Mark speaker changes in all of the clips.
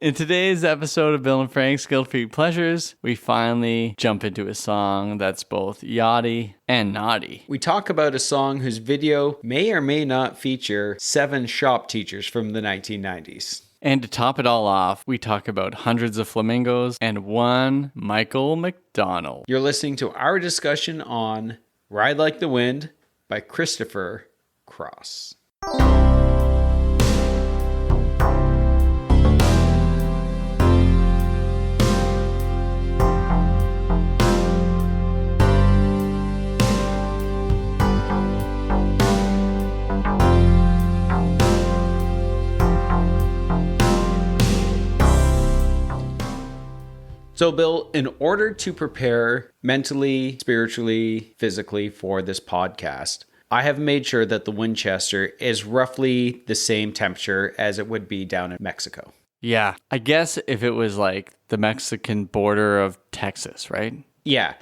Speaker 1: In today's episode of Bill and Frank's Guilt-Free Pleasures, we finally jump into a song that's both yachty and naughty.
Speaker 2: We talk about a song whose video may or may not feature 7 shop teachers from the 1990s.
Speaker 1: And to top it all off, we talk about hundreds of flamingos and one Michael Macdonald.
Speaker 2: You're listening to our discussion on Ride Like the Wind by Christopher Cross. So, Bill, in order to prepare mentally, spiritually, physically for this podcast, I have made sure that the Winchester is roughly the same temperature as it would be down in Mexico.
Speaker 1: Yeah, I guess if it was like the Mexican border of Texas, right?
Speaker 2: Yeah.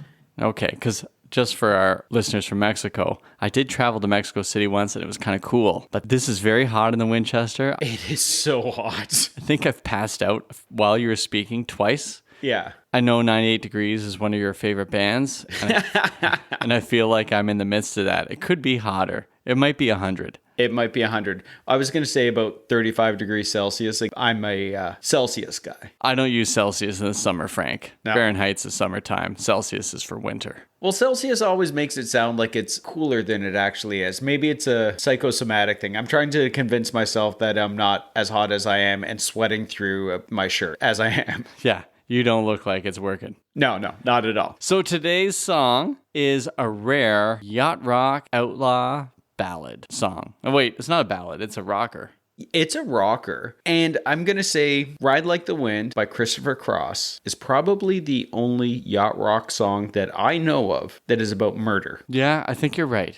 Speaker 1: Okay, because just for our listeners from Mexico, I did travel to Mexico City once and it was kind of cool. But this is very hot in the Winchester.
Speaker 2: It is so hot.
Speaker 1: I think I've passed out while you were speaking twice.
Speaker 2: Yeah.
Speaker 1: I know 98 Degrees is one of your favorite bands, and I feel like I'm in the midst of that. It could be hotter. It might be 100.
Speaker 2: It might be 100. I was going to say about 35 degrees Celsius. Like, I'm a Celsius guy.
Speaker 1: I don't use Celsius in the summer, Frank.
Speaker 2: No.
Speaker 1: Fahrenheit's is summertime. Celsius is for winter.
Speaker 2: Well, Celsius always makes it sound like it's cooler than it actually is. Maybe it's a psychosomatic thing. I'm trying to convince myself that I'm not as hot as I am and sweating through my shirt as I am.
Speaker 1: Yeah. You don't look like it's working.
Speaker 2: No, not at all.
Speaker 1: So today's song is a rare yacht rock outlaw ballad song. Oh, wait, it's not a ballad. It's a rocker.
Speaker 2: It's a rocker. And I'm going to say Ride Like the Wind by Christopher Cross is probably the only yacht rock song that I know of that is about murder.
Speaker 1: Yeah, I think you're right.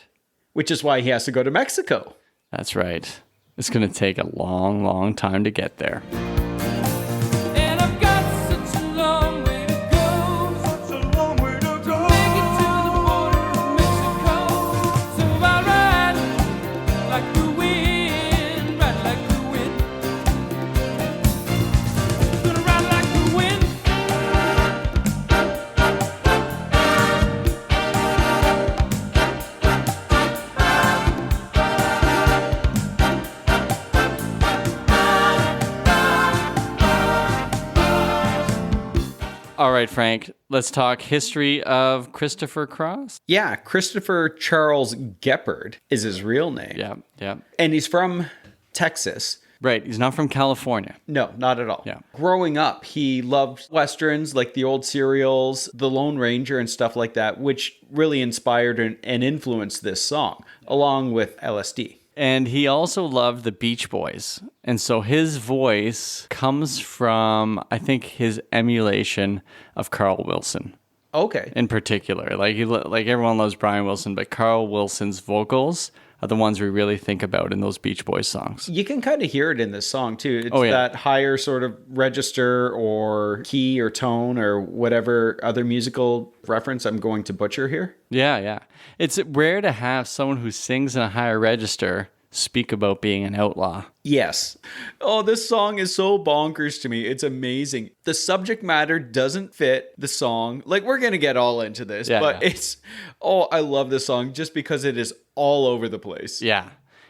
Speaker 2: Which is why he has to go to Mexico.
Speaker 1: That's right. It's going to take a long, long time to get there. All right, Frank, let's talk history of Christopher Cross.
Speaker 2: Yeah, Christopher Charles Geppard is his real name.
Speaker 1: Yeah.
Speaker 2: And he's from Texas.
Speaker 1: Right, he's not from California.
Speaker 2: No, not at all.
Speaker 1: Yeah.
Speaker 2: Growing up, he loved Westerns like the old serials, The Lone Ranger and stuff like that, which really inspired and influenced this song, along with LSD.
Speaker 1: And he also loved the Beach Boys. And so his voice comes from, I think, his emulation of Carl Wilson.
Speaker 2: Okay.
Speaker 1: In particular. Like everyone loves Brian Wilson, but Carl Wilson's vocals are the ones we really think about in those Beach Boys songs.
Speaker 2: You can kind of hear it in this song, too. It's that higher sort of register or key or tone or whatever other musical reference I'm going to butcher here.
Speaker 1: Yeah. It's rare to have someone who sings in a higher register speak about being an outlaw.
Speaker 2: Yes. Oh, this song is so bonkers to me. It's amazing. The subject matter doesn't fit the song. Like, we're going to get all into this, but it's, I love this song just because it is all over the place.
Speaker 1: Yeah.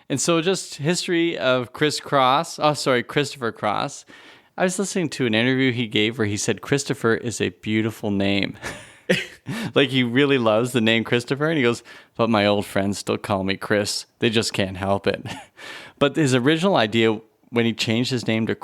Speaker 1: And so just history of Christopher Cross. I was listening to an interview he gave where he said Christopher is a beautiful name. Like, he really loves the name Christopher, and he goes, but my old friends still call me Chris. They just can't help it. But his original idea when he changed his name to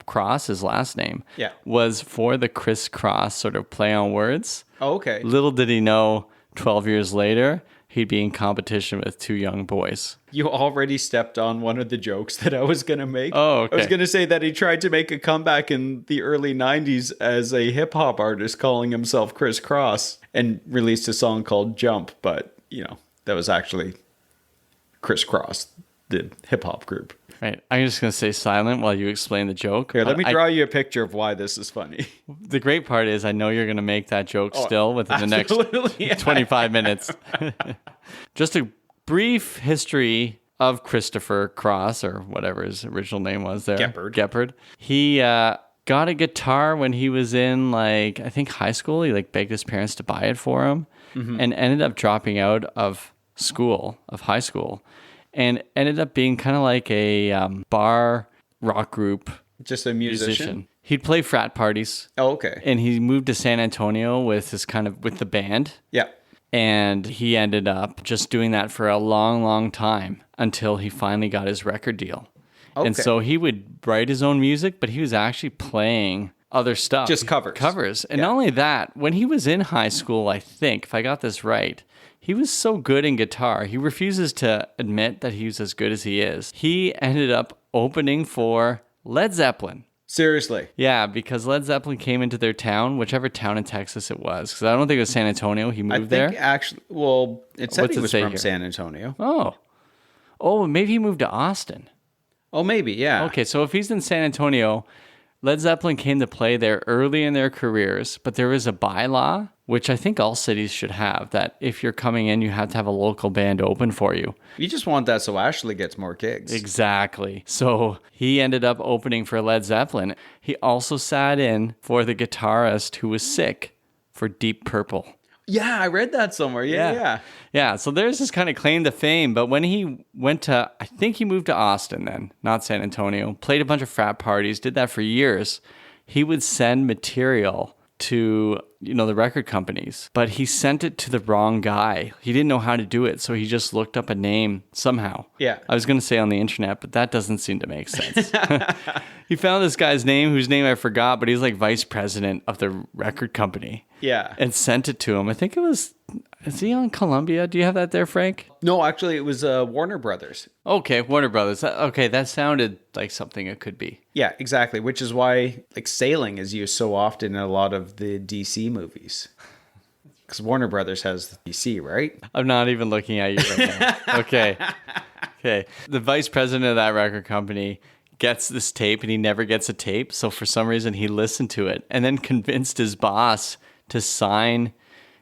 Speaker 1: Cross, his last name, was for the Criss Cross sort of play on words.
Speaker 2: Oh, okay.
Speaker 1: Little did he know 12 years later, he'd be in competition with 2 young boys.
Speaker 2: You already stepped on one of the jokes that I was going to make.
Speaker 1: Oh, okay.
Speaker 2: I was going to say that he tried to make a comeback in the early 90s as a hip-hop artist calling himself Criss Cross and released a song called Jump, but, that was actually Criss Cross, the hip-hop group.
Speaker 1: Right. I'm just going to stay silent while you explain the joke.
Speaker 2: Here, let me draw you a picture of why this is funny.
Speaker 1: The great part is I know you're going to make that joke still within the next 25 minutes. Just a brief history of Christopher Cross, or whatever his original name was there.
Speaker 2: Geppard.
Speaker 1: Geppard. He got a guitar when he was in like, I think high school. He like begged his parents to buy it for him and ended up dropping out of high school, and ended up being kind of like a bar rock group
Speaker 2: Just a musician?
Speaker 1: He'd play frat parties.
Speaker 2: Oh, okay.
Speaker 1: And he moved to San Antonio with the band.
Speaker 2: Yeah.
Speaker 1: And he ended up just doing that for a long, long time until he finally got his record deal.
Speaker 2: Okay.
Speaker 1: And so he would write his own music, but he was actually playing other stuff.
Speaker 2: Just covers.
Speaker 1: Covers. And not only that, when he was in high school, I think, if I got this right, he was so good in guitar. He refuses to admit that he was as good as he is. He ended up opening for Led Zeppelin.
Speaker 2: Seriously?
Speaker 1: Yeah, because Led Zeppelin came into their town, whichever town in Texas it was. Because I don't think it was San Antonio. He moved there.
Speaker 2: Actually, well, it said
Speaker 1: What's
Speaker 2: he
Speaker 1: it
Speaker 2: was
Speaker 1: say
Speaker 2: from
Speaker 1: here?
Speaker 2: San Antonio.
Speaker 1: Oh, maybe he moved to Austin.
Speaker 2: Oh, maybe, yeah.
Speaker 1: Okay, so if he's in San Antonio, Led Zeppelin came to play there early in their careers, but there is a bylaw, which I think all cities should have, that if you're coming in, you have to have a local band open for you.
Speaker 2: You just want that so Ashley gets more gigs.
Speaker 1: Exactly. So he ended up opening for Led Zeppelin. He also sat in for the guitarist who was sick for Deep Purple.
Speaker 2: Yeah, I read that somewhere. Yeah.
Speaker 1: Yeah, so there's this kind of claim to fame, but when he went to, I think he moved to Austin then, not San Antonio, played a bunch of frat parties, did that for years. He would send material to, the record companies, but he sent it to the wrong guy. He didn't know how to do it, so he just looked up a name somehow.
Speaker 2: Yeah.
Speaker 1: I was going to say on the internet, but that doesn't seem to make sense. He found this guy's name, whose name I forgot, but he's like vice president of the record company.
Speaker 2: Yeah.
Speaker 1: And sent it to him. I think is he on Columbia? Do you have that there, Frank?
Speaker 2: No, actually, it was Warner Brothers.
Speaker 1: Okay, Warner Brothers. Okay, that sounded like something it could be.
Speaker 2: Yeah, exactly. Which is why like sailing is used so often in a lot of the DC movies. Because Warner Brothers has DC, right?
Speaker 1: I'm not even looking at you right now. Okay. The vice president of that record company gets this tape and he never gets a tape. So for some reason he listened to it and then convinced his boss to sign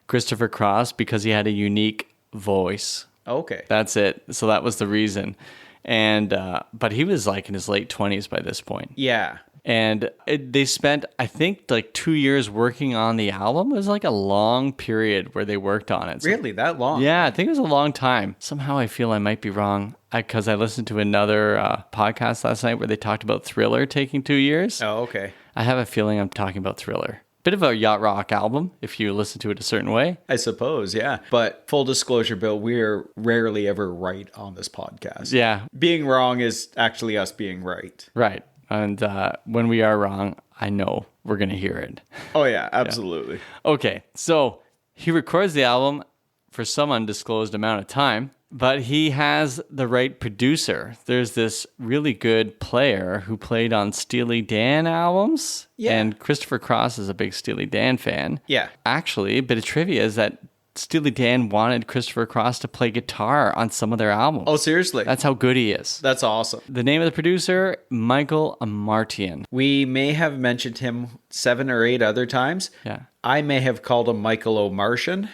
Speaker 1: Christopher Cross because he had a unique voice.
Speaker 2: Okay.
Speaker 1: That's it. So that was the reason. And but he was like in his late 20s by this point.
Speaker 2: Yeah.
Speaker 1: And they spent, I think, like 2 years working on the album. It was like a long period where they worked on it. So,
Speaker 2: Really? That long?
Speaker 1: yeah, I think it was a long time. Somehow I feel I might be wrong because I listened to another podcast last night where they talked about Thriller taking 2 years.
Speaker 2: Oh, okay.
Speaker 1: I have a feeling I'm talking about Thriller. Bit of a yacht rock album if you listen to it a certain way.
Speaker 2: I suppose, yeah. But full disclosure, Bill, we're rarely ever right on this podcast.
Speaker 1: Yeah,
Speaker 2: Being wrong is actually us being right.
Speaker 1: right. And when we are wrong, I know we're going to hear it.
Speaker 2: Oh, yeah, absolutely.
Speaker 1: Okay, so he records the album for some undisclosed amount of time, but he has the right producer. There's this really good player who played on Steely Dan albums.
Speaker 2: Yeah.
Speaker 1: And Christopher Cross is a big Steely Dan fan.
Speaker 2: Yeah.
Speaker 1: Actually, a bit of trivia is that Steely Dan wanted Christopher Cross to play guitar on some of their albums.
Speaker 2: Oh, seriously?
Speaker 1: That's how good he is.
Speaker 2: That's awesome.
Speaker 1: The name of the producer, Michael Amartian.
Speaker 2: We may have mentioned him 7 or 8 other times.
Speaker 1: Yeah.
Speaker 2: I may have called him Michael O'Martian.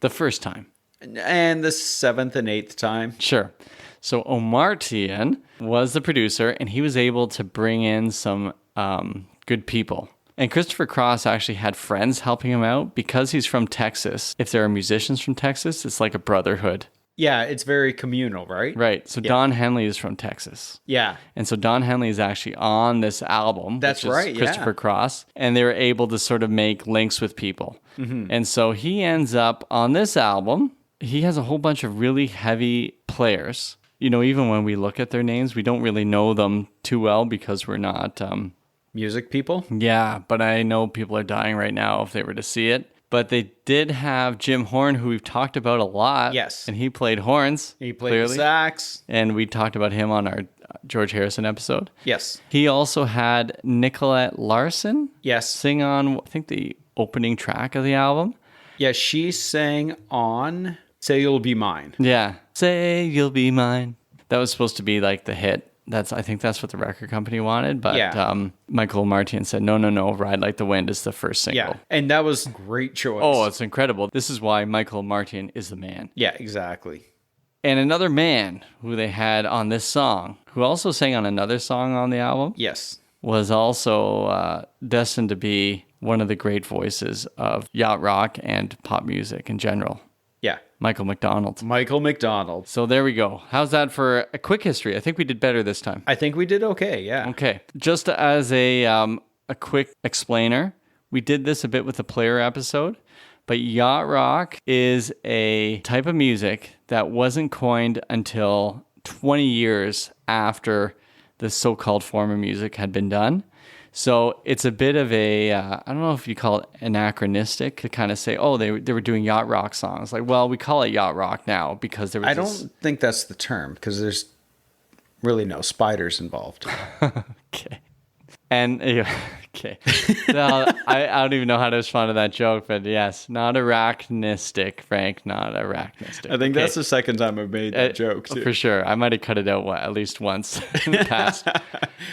Speaker 1: The first time.
Speaker 2: And the 7th and 8th time.
Speaker 1: Sure. So Omartian was the producer, and he was able to bring in some good people. And Christopher Cross actually had friends helping him out because he's from Texas. If there are musicians from Texas, it's like a brotherhood.
Speaker 2: Yeah, it's very communal, right?
Speaker 1: Right. So Don Henley is from Texas.
Speaker 2: Yeah.
Speaker 1: And so Don Henley is actually on this album.
Speaker 2: That's
Speaker 1: which is
Speaker 2: right, yeah.
Speaker 1: Christopher Cross. And they were able to sort of make links with people. Mm-hmm. And so he ends up on this album. He has a whole bunch of really heavy players. Even when we look at their names, we don't really know them too well because we're not...
Speaker 2: Music people?
Speaker 1: Yeah, but I know people are dying right now if they were to see it. But they did have Jim Horn, who we've talked about a lot.
Speaker 2: Yes.
Speaker 1: And he played horns.
Speaker 2: He played
Speaker 1: clearly.
Speaker 2: sax.
Speaker 1: And we talked about him on our George Harrison episode.
Speaker 2: Yes.
Speaker 1: He also had Nicolette Larson
Speaker 2: Yes.
Speaker 1: sing on, I think, the opening track of the album.
Speaker 2: Yeah, she sang on Say You'll Be Mine.
Speaker 1: Yeah. Say You'll Be Mine. That was supposed to be like the hit. I think that's what the record company wanted, but
Speaker 2: Yeah.
Speaker 1: Michael Martin said, no, Ride Like the Wind is the first single.
Speaker 2: Yeah, and that was a great choice.
Speaker 1: Oh, it's incredible. This is why Michael Martin is the man.
Speaker 2: Yeah, exactly.
Speaker 1: And another man who they had on this song, who also sang on another song on the album,
Speaker 2: Yes.
Speaker 1: was also destined to be one of the great voices of yacht rock and pop music in general.
Speaker 2: Yeah.
Speaker 1: Michael Macdonald.
Speaker 2: Michael Macdonald.
Speaker 1: So there we go. How's that for a quick history? I think we did better this time.
Speaker 2: I think we did okay, yeah.
Speaker 1: Okay. Just as a quick explainer, we did this a bit with the player episode, but yacht rock is a type of music that wasn't coined until 20 years after the so-called form of music had been done. So it's a bit of a, I don't know if you call it anachronistic to kind of say, oh, they were doing yacht rock songs. Like, well, we call it yacht rock now because there was
Speaker 2: I don't think that's the term because there's really no spiders involved.
Speaker 1: Okay. And, okay. No, I don't even know how to respond to that joke, but yes, not arachnistic, Frank, not arachnistic.
Speaker 2: I think that's the second time I've made that joke, too.
Speaker 1: For sure. I might have cut it out at least once in the past.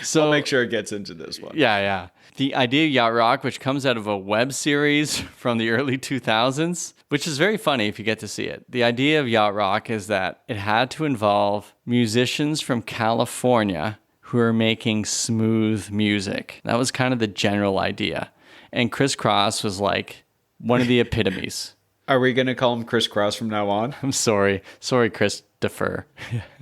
Speaker 1: So
Speaker 2: I'll make sure it gets into this one.
Speaker 1: Yeah. The idea of yacht rock, which comes out of a web series from the early 2000s, which is very funny if you get to see it. The idea of yacht rock is that it had to involve musicians from California who are making smooth music. That was kind of the general idea. And Chris Cross was like one of the epitomes.
Speaker 2: Are we going to call him Chris Cross from now on?
Speaker 1: I'm sorry. Sorry, Christopher.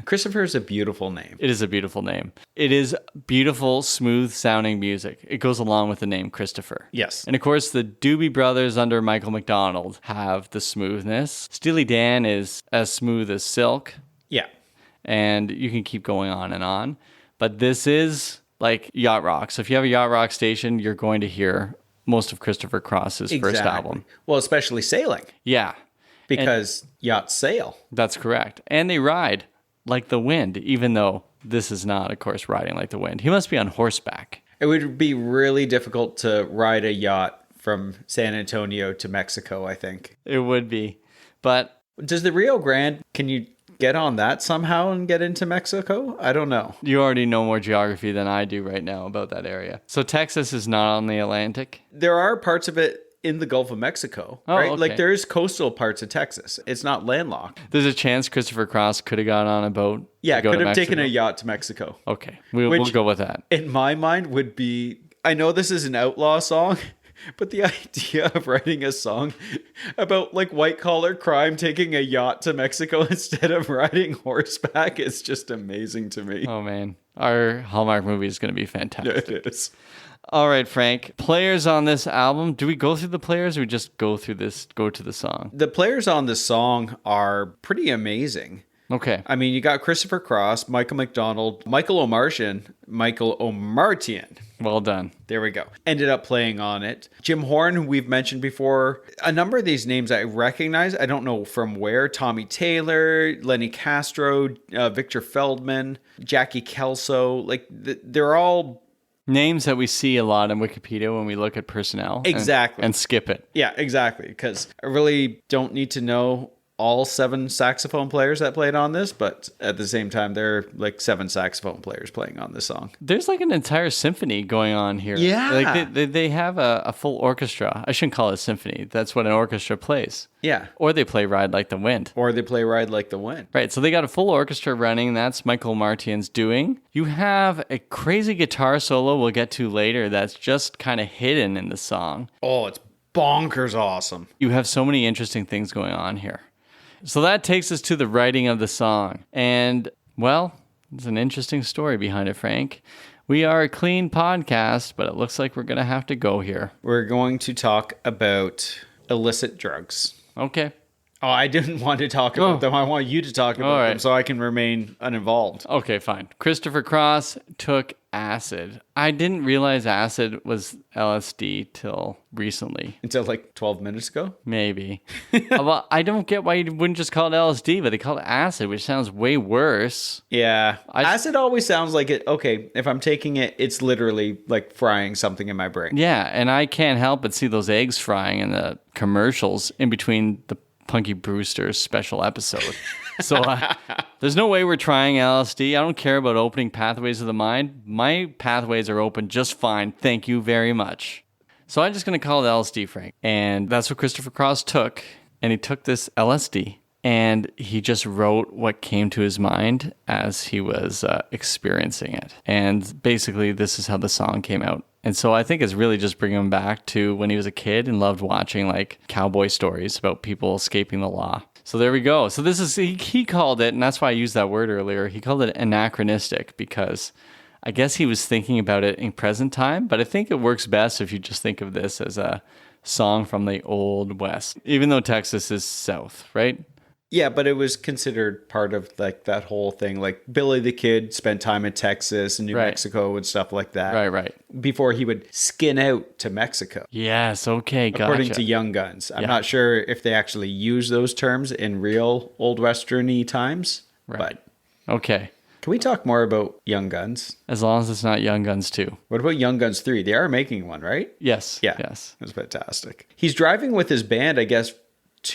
Speaker 2: Christopher is a beautiful name.
Speaker 1: It is a beautiful name. It is beautiful, smooth sounding music. It goes along with the name Christopher.
Speaker 2: Yes.
Speaker 1: And of course, the Doobie Brothers under Michael Macdonald have the smoothness. Steely Dan is as smooth as silk.
Speaker 2: Yeah.
Speaker 1: And you can keep going on and on. But this is like yacht rock. So if you have a yacht rock station, you're going to hear most of Christopher Cross's first album.
Speaker 2: Well, especially sailing.
Speaker 1: Yeah.
Speaker 2: Because yachts sail.
Speaker 1: That's correct. And they ride like the wind, even though this is not, of course, riding like the wind. He must be on horseback.
Speaker 2: It would be really difficult to ride a yacht from San Antonio to Mexico, I think.
Speaker 1: It would be. But
Speaker 2: does the Rio Grande, can you get on that somehow and get into Mexico? I don't know.
Speaker 1: You already know more geography than I do right now about that area. So Texas is not on the Atlantic?
Speaker 2: There are parts of it in the Gulf of Mexico, right?
Speaker 1: Okay.
Speaker 2: Like there's coastal parts of Texas. It's not landlocked.
Speaker 1: There's a chance Christopher Cross could have got on a boat.
Speaker 2: Yeah,
Speaker 1: to go
Speaker 2: could
Speaker 1: to
Speaker 2: have taken
Speaker 1: Mexico.
Speaker 2: a yacht to Mexico.
Speaker 1: Okay, we'll go with that.
Speaker 2: In my mind would be, I know this is an outlaw song, but the idea of writing a song about like white collar crime taking a yacht to Mexico instead of riding horseback is just amazing to me.
Speaker 1: Oh man, our Hallmark movie is going to be fantastic.
Speaker 2: It is.
Speaker 1: All right, Frank. Players on this album. Do we go through the players or we just go to the song?
Speaker 2: The players on this song are pretty amazing.
Speaker 1: Okay.
Speaker 2: I mean, you got Christopher Cross, Michael Macdonald, Michael O'Martian.
Speaker 1: Well done.
Speaker 2: There we go. Ended up playing on it. Jim Horn, who we've mentioned before. A number of these names I recognize. I don't know from where. Tommy Taylor, Lenny Castro, Victor Feldman, Jackie Kelso. Like, they're all
Speaker 1: names that we see a lot in Wikipedia when we look at personnel.
Speaker 2: Exactly.
Speaker 1: And skip it.
Speaker 2: Yeah, exactly. Because I really don't need to know all 7 saxophone players that played on this, but at the same time, there are like 7 saxophone players playing on this song.
Speaker 1: There's like an entire symphony going on here.
Speaker 2: Yeah.
Speaker 1: Like they have a full orchestra. I shouldn't call it a symphony. That's what an orchestra plays.
Speaker 2: Yeah.
Speaker 1: Or they play Ride Like the Wind.
Speaker 2: Or they play Ride Like the Wind.
Speaker 1: Right. So they got a full orchestra running. That's Michael Martian's doing. You have a crazy guitar solo we'll get to later that's just kind of hidden in the song.
Speaker 2: Oh, it's bonkers awesome.
Speaker 1: You have so many interesting things going on here. So that takes us to the writing of the song. And, well, there's an interesting story behind it, Frank. We are a clean podcast, but it looks like we're going to have to go here.
Speaker 2: We're going to talk about illicit drugs.
Speaker 1: Okay.
Speaker 2: Oh, I didn't want to talk about them. I want you to talk about them so I can remain uninvolved.
Speaker 1: Okay, fine. Christopher Cross took acid. I didn't realize acid was LSD till recently.
Speaker 2: Until like 12 minutes ago?
Speaker 1: Maybe. Well, I don't get why you wouldn't just call it LSD, but they call it acid, which sounds way worse.
Speaker 2: Yeah. Acid always sounds like it. Okay, if I'm taking it, it's literally like frying something in my brain.
Speaker 1: Yeah, and I can't help but see those eggs frying in the commercials in between the Punky Brewster's special episode. So there's no way we're trying LSD. I don't care about opening pathways of the mind. My pathways are open just fine. Thank you very much. So I'm just going to call it LSD, Frank. And that's what Christopher Cross took. And he took this LSD and he just wrote what came to his mind as he was experiencing it. And basically, this is how the song came out. And so I think it's really just bringing him back to when he was a kid and loved watching like cowboy stories about people escaping the law. So there we go. So this is, he called it, and that's why I used that word earlier, he called it anachronistic because I guess he was thinking about it in present time, but I think it works best if you just think of this as a song from the Old West, even though Texas is south, right?
Speaker 2: Yeah, but it was considered part of like that whole thing. Like Billy the Kid spent time in Texas and New Mexico and stuff like that.
Speaker 1: Right.
Speaker 2: Before he would skin out to Mexico.
Speaker 1: Yes, okay, gotcha.
Speaker 2: According to Young Guns. I'm not sure if they actually use those terms in real Old Western-y times.
Speaker 1: Right.
Speaker 2: But
Speaker 1: okay.
Speaker 2: Can we talk more about Young Guns?
Speaker 1: As long as it's not Young Guns 2.
Speaker 2: What about Young Guns 3? They are making one, right?
Speaker 1: Yes.
Speaker 2: Yeah.
Speaker 1: Yes.
Speaker 2: That's fantastic. He's driving with his band, I guess,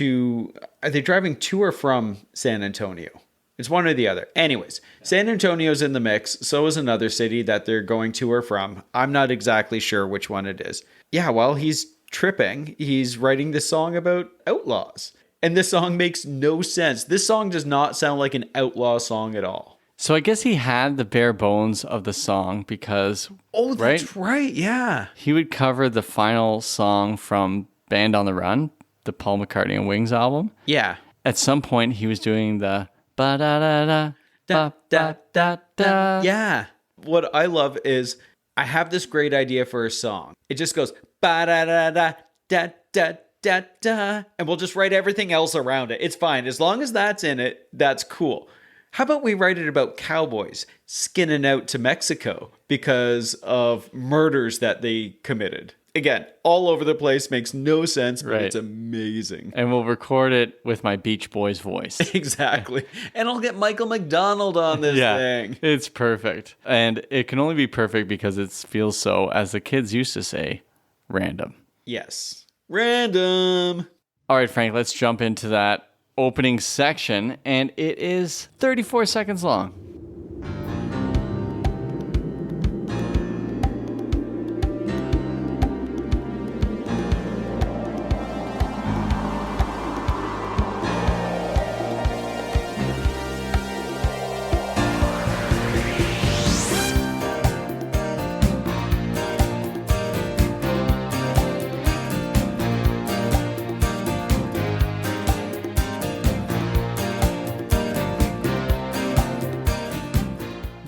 Speaker 2: are they driving to or from San Antonio? It's one or the other. Anyways, San Antonio's in the mix. So is another city that they're going to or from. I'm not exactly sure which one it is. Yeah, well, he's tripping. He's writing this song about outlaws. And this song makes no sense. This song does not sound like an outlaw song at all.
Speaker 1: So I guess he had the bare bones of the song because...
Speaker 2: Oh, that's right. Yeah.
Speaker 1: He would cover the final song from Band on the Run, the Paul McCartney and Wings album.
Speaker 2: Yeah.
Speaker 1: At some point, he was doing the ba-da-da-da, ba-da-da-da.
Speaker 2: Yeah. What I love is I have this great idea for a song. It just goes ba-da-da-da, da-da-da-da, and we'll just write everything else around it. It's fine. As long as that's in it, that's cool. How about we write it about cowboys skinning out to Mexico because of murders that they committed? Again, all over the place, makes no sense, but It's amazing.
Speaker 1: And we'll record it with my Beach Boys voice.
Speaker 2: Exactly. And I'll get Michael Macdonald on this thing.
Speaker 1: It's perfect. And it can only be perfect because it feels so, as the kids used to say, random.
Speaker 2: Yes. Random.
Speaker 1: All right, Frank, let's jump into that opening section. And it is 34 seconds long.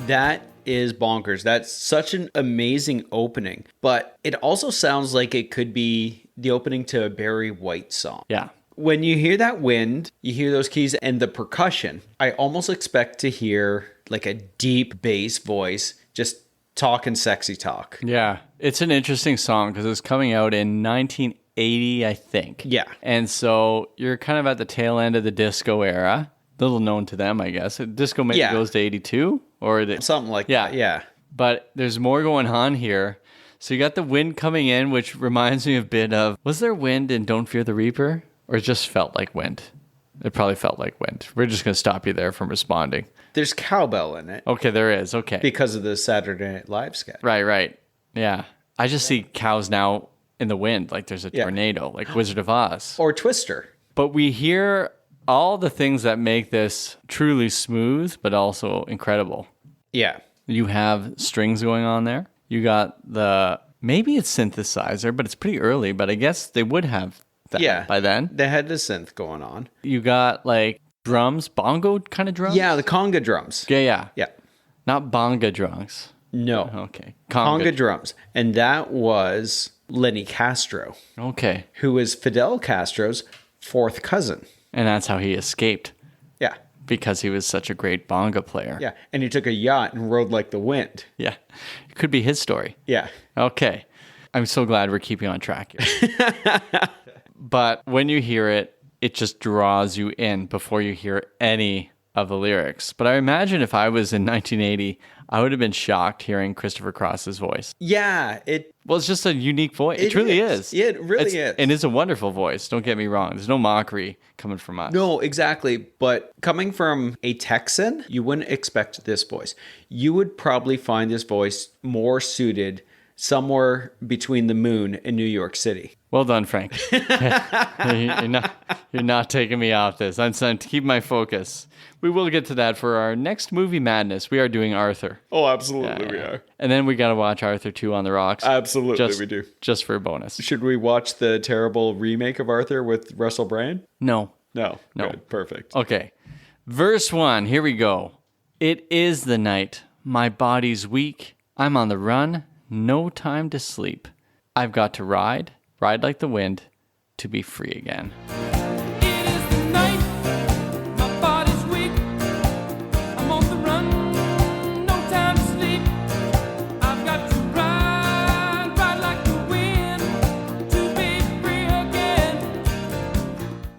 Speaker 2: That is bonkers. That's such an amazing opening. But it also sounds like it could be the opening to a Barry White song.
Speaker 1: Yeah.
Speaker 2: When you hear that wind, you hear those keys and the percussion, I almost expect to hear like a deep bass voice just talking sexy talk.
Speaker 1: Yeah. It's an interesting song because it's coming out in 1980, I think.
Speaker 2: Yeah.
Speaker 1: And so you're kind of at the tail end of the disco era. Little known to them, I guess. Disco maybe goes to 82 or
Speaker 2: something like that. Yeah.
Speaker 1: But there's more going on here. So you got the wind coming in, which reminds me a bit of, was there wind in Don't Fear the Reaper? Or it just felt like wind? It probably felt like wind. We're just going to stop you there from responding.
Speaker 2: There's cowbell in it.
Speaker 1: Okay, there is. Okay.
Speaker 2: Because of the Saturday Night Live sketch.
Speaker 1: Right. Yeah. I just see cows now in the wind, like there's a tornado, like Wizard of Oz.
Speaker 2: Or Twister.
Speaker 1: But we hear all the things that make this truly smooth, but also incredible.
Speaker 2: Yeah.
Speaker 1: You have strings going on there. You got maybe it's synthesizer, but it's pretty early, but I guess they would have that by then.
Speaker 2: They had the synth going on.
Speaker 1: You got like drums, bongo kind of drums?
Speaker 2: Yeah, the conga drums.
Speaker 1: Yeah.
Speaker 2: Yeah.
Speaker 1: Not bonga drums.
Speaker 2: No.
Speaker 1: Okay.
Speaker 2: Conga drums. And that was Lenny Castro.
Speaker 1: Okay.
Speaker 2: Who is Fidel Castro's fourth cousin.
Speaker 1: And that's how he escaped.
Speaker 2: Yeah.
Speaker 1: Because he was such a great bonga player.
Speaker 2: Yeah. And he took a yacht and rode like the wind.
Speaker 1: Yeah. It could be his story.
Speaker 2: Yeah.
Speaker 1: Okay. I'm so glad we're keeping on track here. But when you hear it, it just draws you in before you hear any of the lyrics. But I imagine if I was in 1980, I would have been shocked hearing Christopher Cross's voice.
Speaker 2: Yeah,
Speaker 1: well, it's just a unique voice. It truly is.
Speaker 2: Yeah, it really is.
Speaker 1: And it's a wonderful voice. Don't get me wrong. There's no mockery coming from us.
Speaker 2: No, exactly. But coming from a Texan, you wouldn't expect this voice. You would probably find this voice more suited somewhere between the moon and New York City.
Speaker 1: Well done, Frank. You're not taking me off this. I'm trying to keep my focus. We will get to that for our next movie madness. We are doing Arthur.
Speaker 2: Oh, absolutely we are.
Speaker 1: And then we got to watch Arthur 2 on the Rocks.
Speaker 2: Absolutely we do.
Speaker 1: Just for a bonus.
Speaker 2: Should we watch the terrible remake of Arthur with Russell Brand?
Speaker 1: No.
Speaker 2: No. Good. Perfect.
Speaker 1: Okay. Verse 1. Here we go. It is the night. My body's weak. I'm on the run. No time to sleep. I've got to ride like the wind, to be free again.
Speaker 3: It is the night, my body's weak. I'm on the run, no time to sleep. I've got to ride like the wind, to be free again.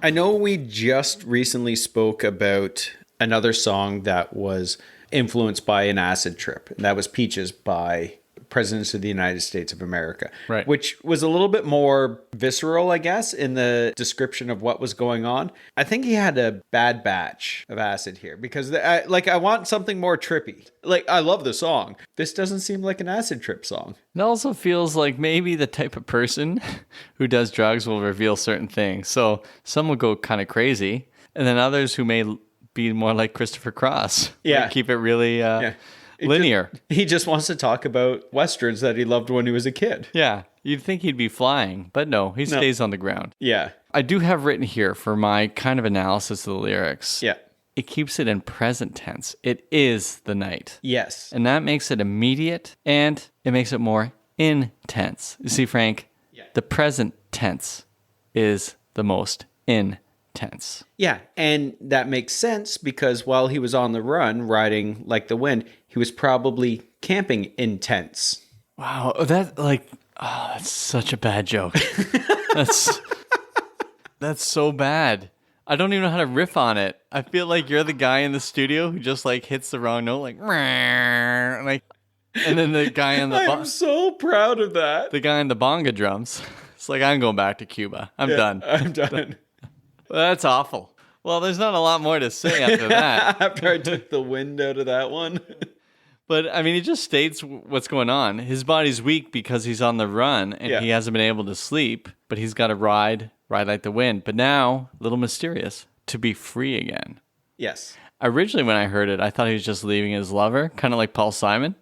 Speaker 2: I know we just recently spoke about another song that was influenced by an acid trip, and that was Peaches by Presidents of the United States of America,
Speaker 1: right?
Speaker 2: Which was a little bit more visceral, I guess, in the description of what was going on. I think he had a bad batch of acid here because I want something more trippy. Like, I love the song. This doesn't seem like an acid trip song.
Speaker 1: It also feels like maybe the type of person who does drugs will reveal certain things. So some will go kind of crazy, and then others who may be more like Christopher Cross.
Speaker 2: Yeah.
Speaker 1: Like keep it really linear.
Speaker 2: He just wants to talk about Westerns that he loved when he was a kid.
Speaker 1: Yeah. You'd think he'd be flying, but no, he stays on the ground.
Speaker 2: Yeah.
Speaker 1: I do have written here for my kind of analysis of the lyrics.
Speaker 2: Yeah.
Speaker 1: It keeps it in present tense. It is the night.
Speaker 2: Yes.
Speaker 1: And that makes it immediate and it makes it more intense. You see, Frank, the present tense is the most intense.
Speaker 2: Yeah, and that makes sense because while he was on the run, riding like the wind, he was probably camping in tents.
Speaker 1: Wow, that's such a bad joke. That's so bad. I don't even know how to riff on it. I feel like you're the guy in the studio who just like hits the wrong note, like, and then the guy on the
Speaker 2: I'm so proud of that.
Speaker 1: The guy on the bonga drums. It's like, I'm going back to Cuba. I'm done.
Speaker 2: I'm done.
Speaker 1: Well, that's awful. Well, there's not a lot more to say after that.
Speaker 2: After I took the wind out of that one.
Speaker 1: But, I mean, he just states what's going on. His body's weak because he's on the run and he hasn't been able to sleep, but he's got to ride like the wind. But now, a little mysterious, to be free again.
Speaker 2: Yes.
Speaker 1: Originally, when I heard it, I thought he was just leaving his lover, kind of like Paul Simon.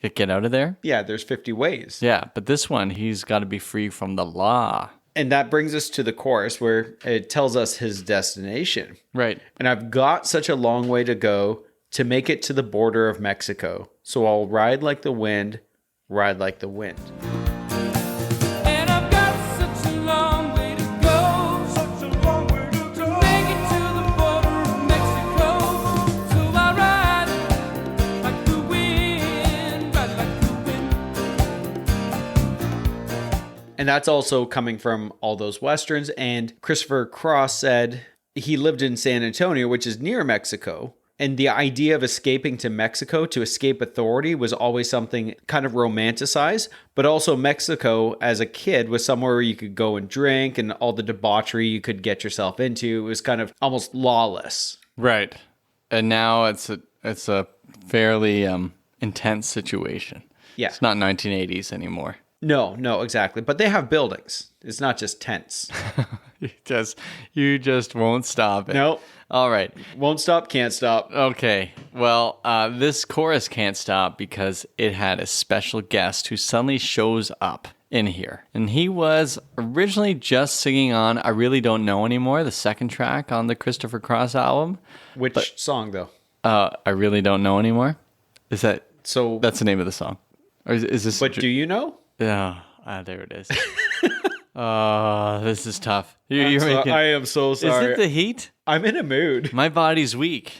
Speaker 1: Get out of there.
Speaker 2: Yeah, there's 50 ways.
Speaker 1: Yeah, but this one, he's got to be free from the law.
Speaker 2: And that brings us to the chorus where it tells us his destination.
Speaker 1: Right.
Speaker 2: And I've got such a long way to go to make it to the border of Mexico. So I'll ride like the wind, ride like the wind.
Speaker 3: And I've got such a long way to go, to make it to the border of Mexico. So I ride like the wind, ride like the wind.
Speaker 2: And that's also coming from all those Westerns. And Christopher Cross said he lived in San Antonio, which is near Mexico. And the idea of escaping to Mexico to escape authority was always something kind of romanticized. But also Mexico as a kid was somewhere where you could go and drink and all the debauchery you could get yourself into. It was kind of almost lawless.
Speaker 1: Right. And now it's a fairly intense situation.
Speaker 2: Yeah.
Speaker 1: It's not 1980s anymore.
Speaker 2: No, exactly. But they have buildings. It's not just tents.
Speaker 1: You just won't stop it.
Speaker 2: Nope.
Speaker 1: All right.
Speaker 2: Won't stop, can't stop.
Speaker 1: Okay. Well, this chorus can't stop because it had a special guest who suddenly shows up in here. And he was originally just singing on I Really Don't Know Anymore, the second track on the Christopher Cross album.
Speaker 2: Which song, though?
Speaker 1: I Really Don't Know Anymore? Is that...
Speaker 2: So
Speaker 1: that's the name of the song. Or is this...
Speaker 2: But do you know?
Speaker 1: Yeah. There it is. This is tough.
Speaker 2: I am so sorry.
Speaker 1: Is it the heat?
Speaker 2: I'm in a mood.
Speaker 1: My body's weak.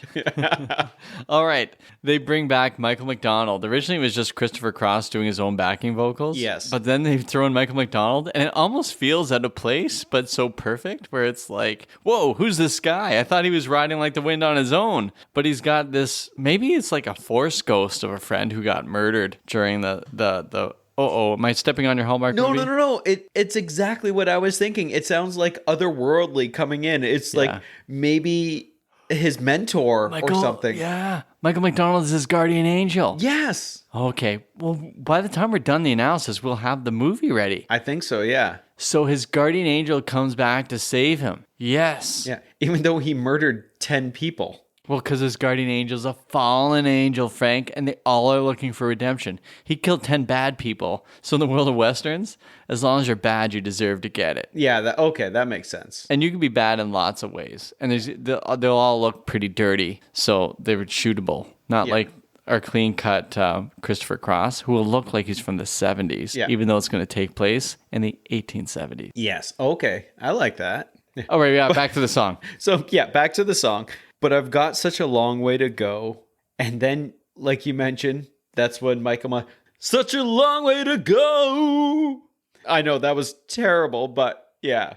Speaker 1: All right. They bring back Michael Macdonald. Originally, it was just Christopher Cross doing his own backing vocals.
Speaker 2: Yes.
Speaker 1: But then they throw in Michael Macdonald, and it almost feels out of place, but so perfect, where it's like, whoa, who's this guy? I thought he was riding like the wind on his own. But he's got this, maybe it's like a force ghost of a friend who got murdered during the am I stepping on your Hallmark movie?
Speaker 2: No. It's exactly what I was thinking. It sounds like otherworldly coming in. It's like maybe his mentor or something.
Speaker 1: Yeah. Michael Macdonald is his guardian angel.
Speaker 2: Yes.
Speaker 1: Okay. Well, by the time we're done the analysis, we'll have the movie ready.
Speaker 2: I think so, yeah.
Speaker 1: So his guardian angel comes back to save him. Yes.
Speaker 2: Yeah. Even though he murdered 10 people.
Speaker 1: Well, because his guardian angel's a fallen angel, Frank, and they all are looking for redemption. He killed 10 bad people. So in the world of Westerns, as long as you're bad, you deserve to get it.
Speaker 2: Yeah, that makes sense.
Speaker 1: And you can be bad in lots of ways. And they'll all look pretty dirty, so they're shootable. Not like our clean-cut Christopher Cross, who will look like he's from the 70s, even though it's going to take place in the 1870s.
Speaker 2: Yes, okay. I like that.
Speaker 1: All right, yeah, back to the song.
Speaker 2: So, yeah, back to the song. But I've got such a long way to go. And then, like you mentioned, that's when Michael... Such a long way to go! I know, that was terrible, but yeah.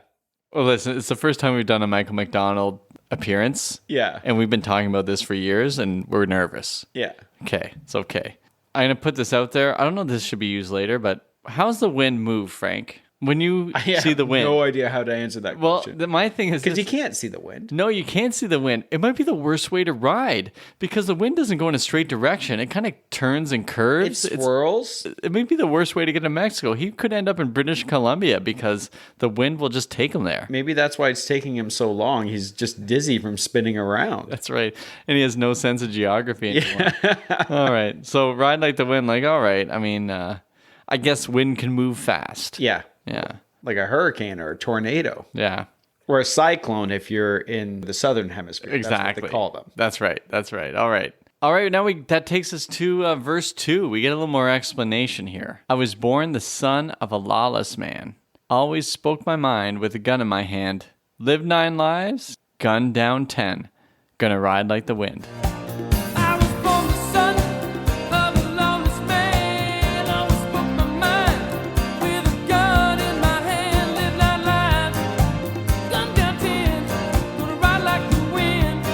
Speaker 1: Well, listen, it's the first time we've done a Michael Macdonald appearance.
Speaker 2: Yeah.
Speaker 1: And we've been talking about this for years, and we're nervous.
Speaker 2: Yeah.
Speaker 1: Okay, it's okay. I'm going to put this out there. I don't know if this should be used later, but how's the wind move, Frank? When you see the wind.
Speaker 2: I have no idea how to answer that question.
Speaker 1: Well, my thing is...
Speaker 2: Because you can't see the wind.
Speaker 1: No, you can't see the wind. It might be the worst way to ride because the wind doesn't go in a straight direction. It kind of turns and curves.
Speaker 2: It swirls.
Speaker 1: It may be the worst way to get to Mexico. He could end up in British Columbia because the wind will just take him there.
Speaker 2: Maybe that's why it's taking him so long. He's just dizzy from spinning around.
Speaker 1: That's right. And he has no sense of geography anymore. All right. So ride like the wind. Like, all right. I mean, I guess wind can move fast.
Speaker 2: Yeah.
Speaker 1: Yeah.
Speaker 2: Like a hurricane or a tornado.
Speaker 1: Yeah.
Speaker 2: Or a cyclone if you're in the southern hemisphere.
Speaker 1: Exactly.
Speaker 2: That's what they call them.
Speaker 1: That's right. That's right. All right. All right. Now that takes us to verse 2. We get a little more explanation here. I was born the son of a lawless man. Always spoke my mind with a gun in my hand. Lived 9 lives. Gunned down 10. Gonna ride like the wind.
Speaker 3: I was born the son of a lawless man. I was spoke my mind with a gun in my hand. Live 9 lives, gun down 10, gonna ride like the wind.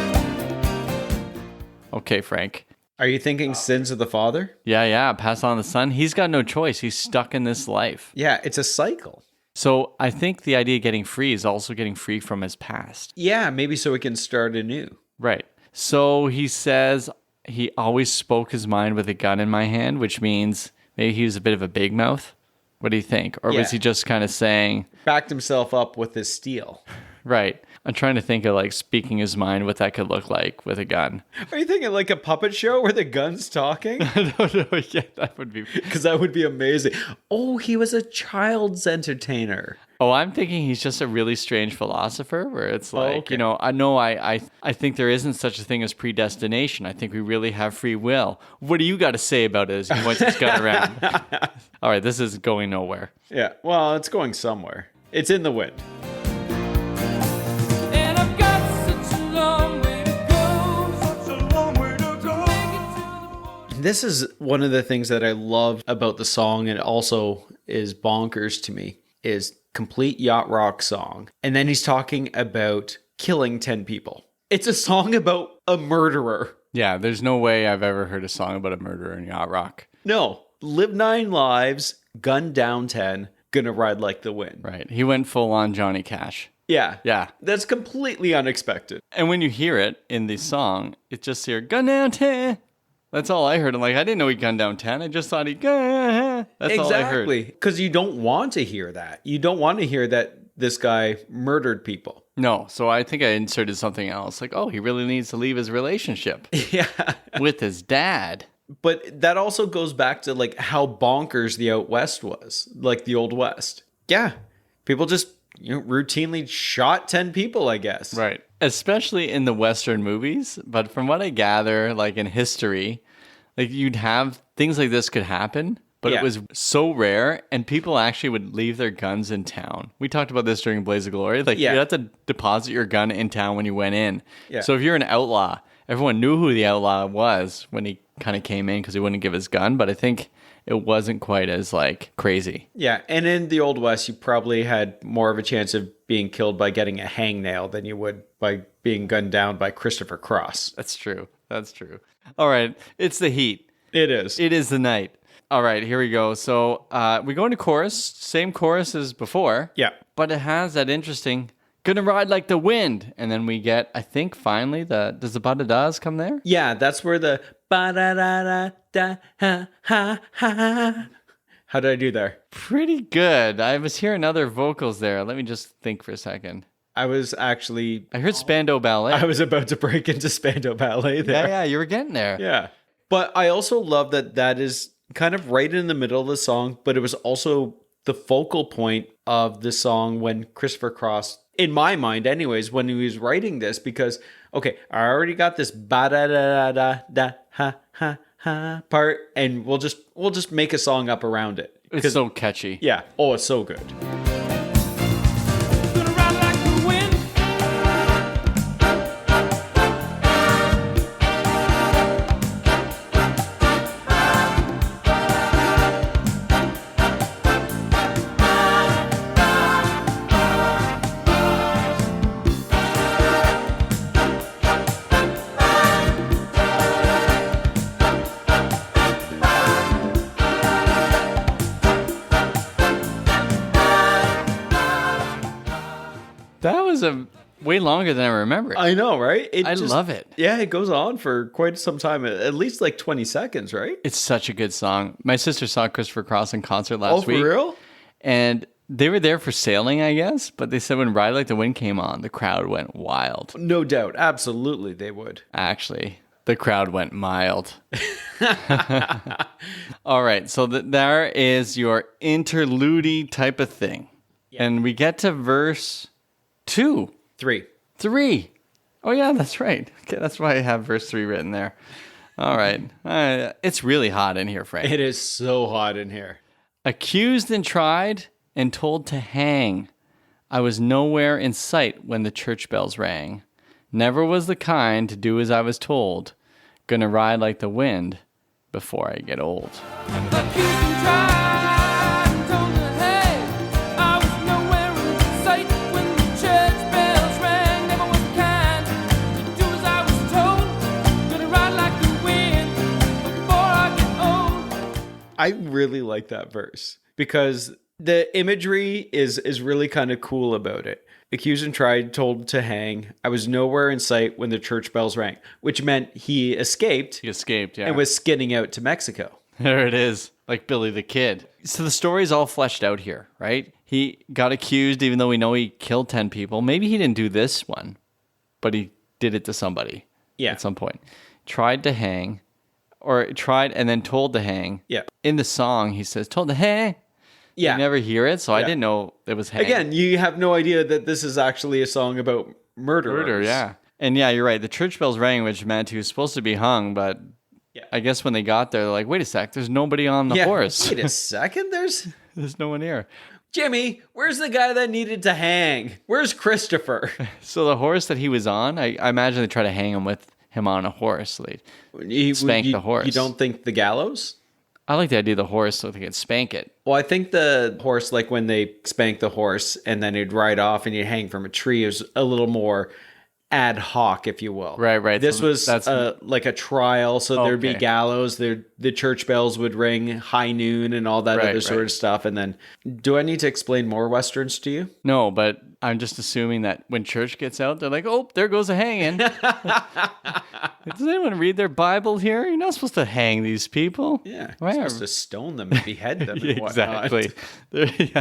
Speaker 1: Okay, Frank.
Speaker 2: Are you thinking sins of the father?
Speaker 1: Yeah. Pass on the son. He's got no choice. He's stuck in this life.
Speaker 2: Yeah, it's a cycle.
Speaker 1: So I think the idea of getting free is also getting free from his past.
Speaker 2: Yeah, maybe so he can start anew.
Speaker 1: Right. So he says he always spoke his mind with a gun in my hand, which means maybe he was a bit of a big mouth. What do you think? Or was he just kind of saying...
Speaker 2: Backed himself up with his steel.
Speaker 1: Right. I'm trying to think of like speaking his mind, what that could look like with a gun.
Speaker 2: Are you thinking like a puppet show where the gun's talking?
Speaker 1: I don't know. Yeah, that would be...
Speaker 2: Because that would be amazing. Oh, he was a child's entertainer.
Speaker 1: Oh, I'm thinking he's just a really strange philosopher where it's like,
Speaker 2: okay.
Speaker 1: you know, I think there isn't such a thing as predestination. I think we really have free will. What do you got to say about it as he points his gun around? All right, this is going nowhere.
Speaker 2: Yeah, well, it's going somewhere. It's in the wind.
Speaker 3: And I've got such a long way to go, such a long way to go. Make it to the
Speaker 2: This is one of the things that I love about the song, and also is bonkers to me, is complete yacht rock song. And then he's talking about killing 10 people. It's a song about a murderer.
Speaker 1: Yeah, there's no way I've ever heard a song about a murderer in yacht rock.
Speaker 2: No, live 9 lives, gun down 10, gonna ride like the wind.
Speaker 1: Right. He went full on Johnny Cash.
Speaker 2: Yeah.
Speaker 1: Yeah.
Speaker 2: That's completely unexpected.
Speaker 1: And when you hear it in the song, it's just here, gun down 10. That's all I heard. I'm like, I didn't know he gunned down 10. I just thought he gun. That's all I heard.
Speaker 2: Exactly. Because you don't want to hear that. You don't want to hear that this guy murdered people.
Speaker 1: No. So I think I inserted something else. Like, oh, he really needs to leave his relationship
Speaker 2: Yeah.
Speaker 1: with his dad.
Speaker 2: But that also goes back to like how bonkers the out west was, like the old west. Yeah. People just routinely shot 10 people, I guess.
Speaker 1: Right. Especially in the Western movies. But from what I gather, like in history, like you'd have things like this could happen, but it was so rare, and people actually would leave their guns in town. We talked about this during Blaze of Glory. Like you had to deposit your gun in town when you went in. Yeah. So if you're an outlaw, everyone knew who the outlaw was when he kind of came in because he wouldn't give his gun. But I think it wasn't quite as like crazy.
Speaker 2: Yeah, and in the Old West, you probably had more of a chance of being killed by getting a hangnail than you would by being gunned down by Christopher Cross.
Speaker 1: That's true. That's true. All right. It's the heat.
Speaker 2: It is.
Speaker 1: It is the night. All right, here we go. So we go into chorus, same chorus as before.
Speaker 2: Yeah.
Speaker 1: But it has that interesting Gonna ride like the wind. And then we get, I think, finally, does the ba-da-das come there?
Speaker 2: Yeah, that's where the ba-da-da-da-da-ha-ha-ha. How did I do there?
Speaker 1: Pretty good. I was hearing other vocals there. Let me just think for a second.
Speaker 2: I heard
Speaker 1: Spandau Ballet.
Speaker 2: I was about to break into Spandau Ballet there.
Speaker 1: Yeah, you were getting there.
Speaker 2: Yeah. But I also love that is kind of right in the middle of the song, but it was also the focal point of the song when Christopher Cross, in my mind anyways, when he was writing this, because, okay, I already got this ba-da-da-da-da-ha-ha-ha part, and we'll just make a song up around it.
Speaker 1: It's so catchy.
Speaker 2: Yeah. Oh, it's so good.
Speaker 3: Gonna ride like the wind.
Speaker 1: That was way longer than I remember.
Speaker 2: I know, right?
Speaker 1: I love it.
Speaker 2: Yeah, it goes on for quite some time, at least like 20 seconds, right?
Speaker 1: It's such a good song. My sister saw Christopher Cross in concert last week.
Speaker 2: Oh, for real?
Speaker 1: And they were there for sailing, I guess. But they said when Ride Like the Wind came on, the crowd went wild.
Speaker 2: No doubt. Absolutely, they would.
Speaker 1: Actually, the crowd went mild. All right. So there is your interlude type of thing. Yeah. And we get to verse 2.
Speaker 2: 3.
Speaker 1: Oh, yeah, that's right. Okay, that's why I have verse 3 written there. All right. It's really hot in here, Frank.
Speaker 2: It is so hot in here.
Speaker 1: Accused and tried and told to hang. I was nowhere in sight when the church bells rang. Never was the kind to do as I was told. Gonna ride like the wind before I get old.
Speaker 3: Accused and tried and told her, hey, I was nowhere in sight when the church bells rang. Never was kind to do as I was told. Gonna ride like the wind before I get old.
Speaker 2: I really like that verse because the imagery is really kind of cool about it. Accused and tried, told to hang. I was nowhere in sight when the church bells rang, which meant he escaped.
Speaker 1: He escaped, yeah.
Speaker 2: And was skinning out to Mexico.
Speaker 1: There it is, like Billy the Kid. So the story's all fleshed out here, right? He got accused, even though we know he killed 10 people. Maybe he didn't do this one, but he did it to somebody at some point. Tried to hang, or tried and then told to hang.
Speaker 2: Yeah.
Speaker 1: In the song, he says, told to hang.
Speaker 2: Yeah.
Speaker 1: You never hear it, so I didn't know it was hang.
Speaker 2: Again, you have no idea that this is actually a song about murderers.
Speaker 1: Murder, yeah. And yeah, you're right. The church bells rang, which meant he was supposed to be hung, but I guess when they got there, they're like, wait a sec, there's nobody on the horse.
Speaker 2: Wait a second, there's
Speaker 1: no one here.
Speaker 2: Jimmy, where's the guy that needed to hang? Where's Christopher?
Speaker 1: So the horse that he was on, I imagine they try to hang him with him on a horse. So they spank the horse.
Speaker 2: You don't think the gallows?
Speaker 1: I like the idea of the horse so they can spank it.
Speaker 2: Well, I think the horse, like when they spank the horse and then it'd ride off and you hang from a tree, is a little more ad hoc, if you will.
Speaker 1: Right.
Speaker 2: This
Speaker 1: so
Speaker 2: was like a trial, so there'd be gallows. The church bells would ring high noon and all that other sort of stuff. And then, do I need to explain more Westerns to you?
Speaker 1: No, but I'm just assuming that when church gets out, they're like, oh, there goes a hanging. Does anyone read their Bible here? You're not supposed to hang these people.
Speaker 2: Yeah, you're supposed to stone them and behead them and whatnot.
Speaker 1: Exactly.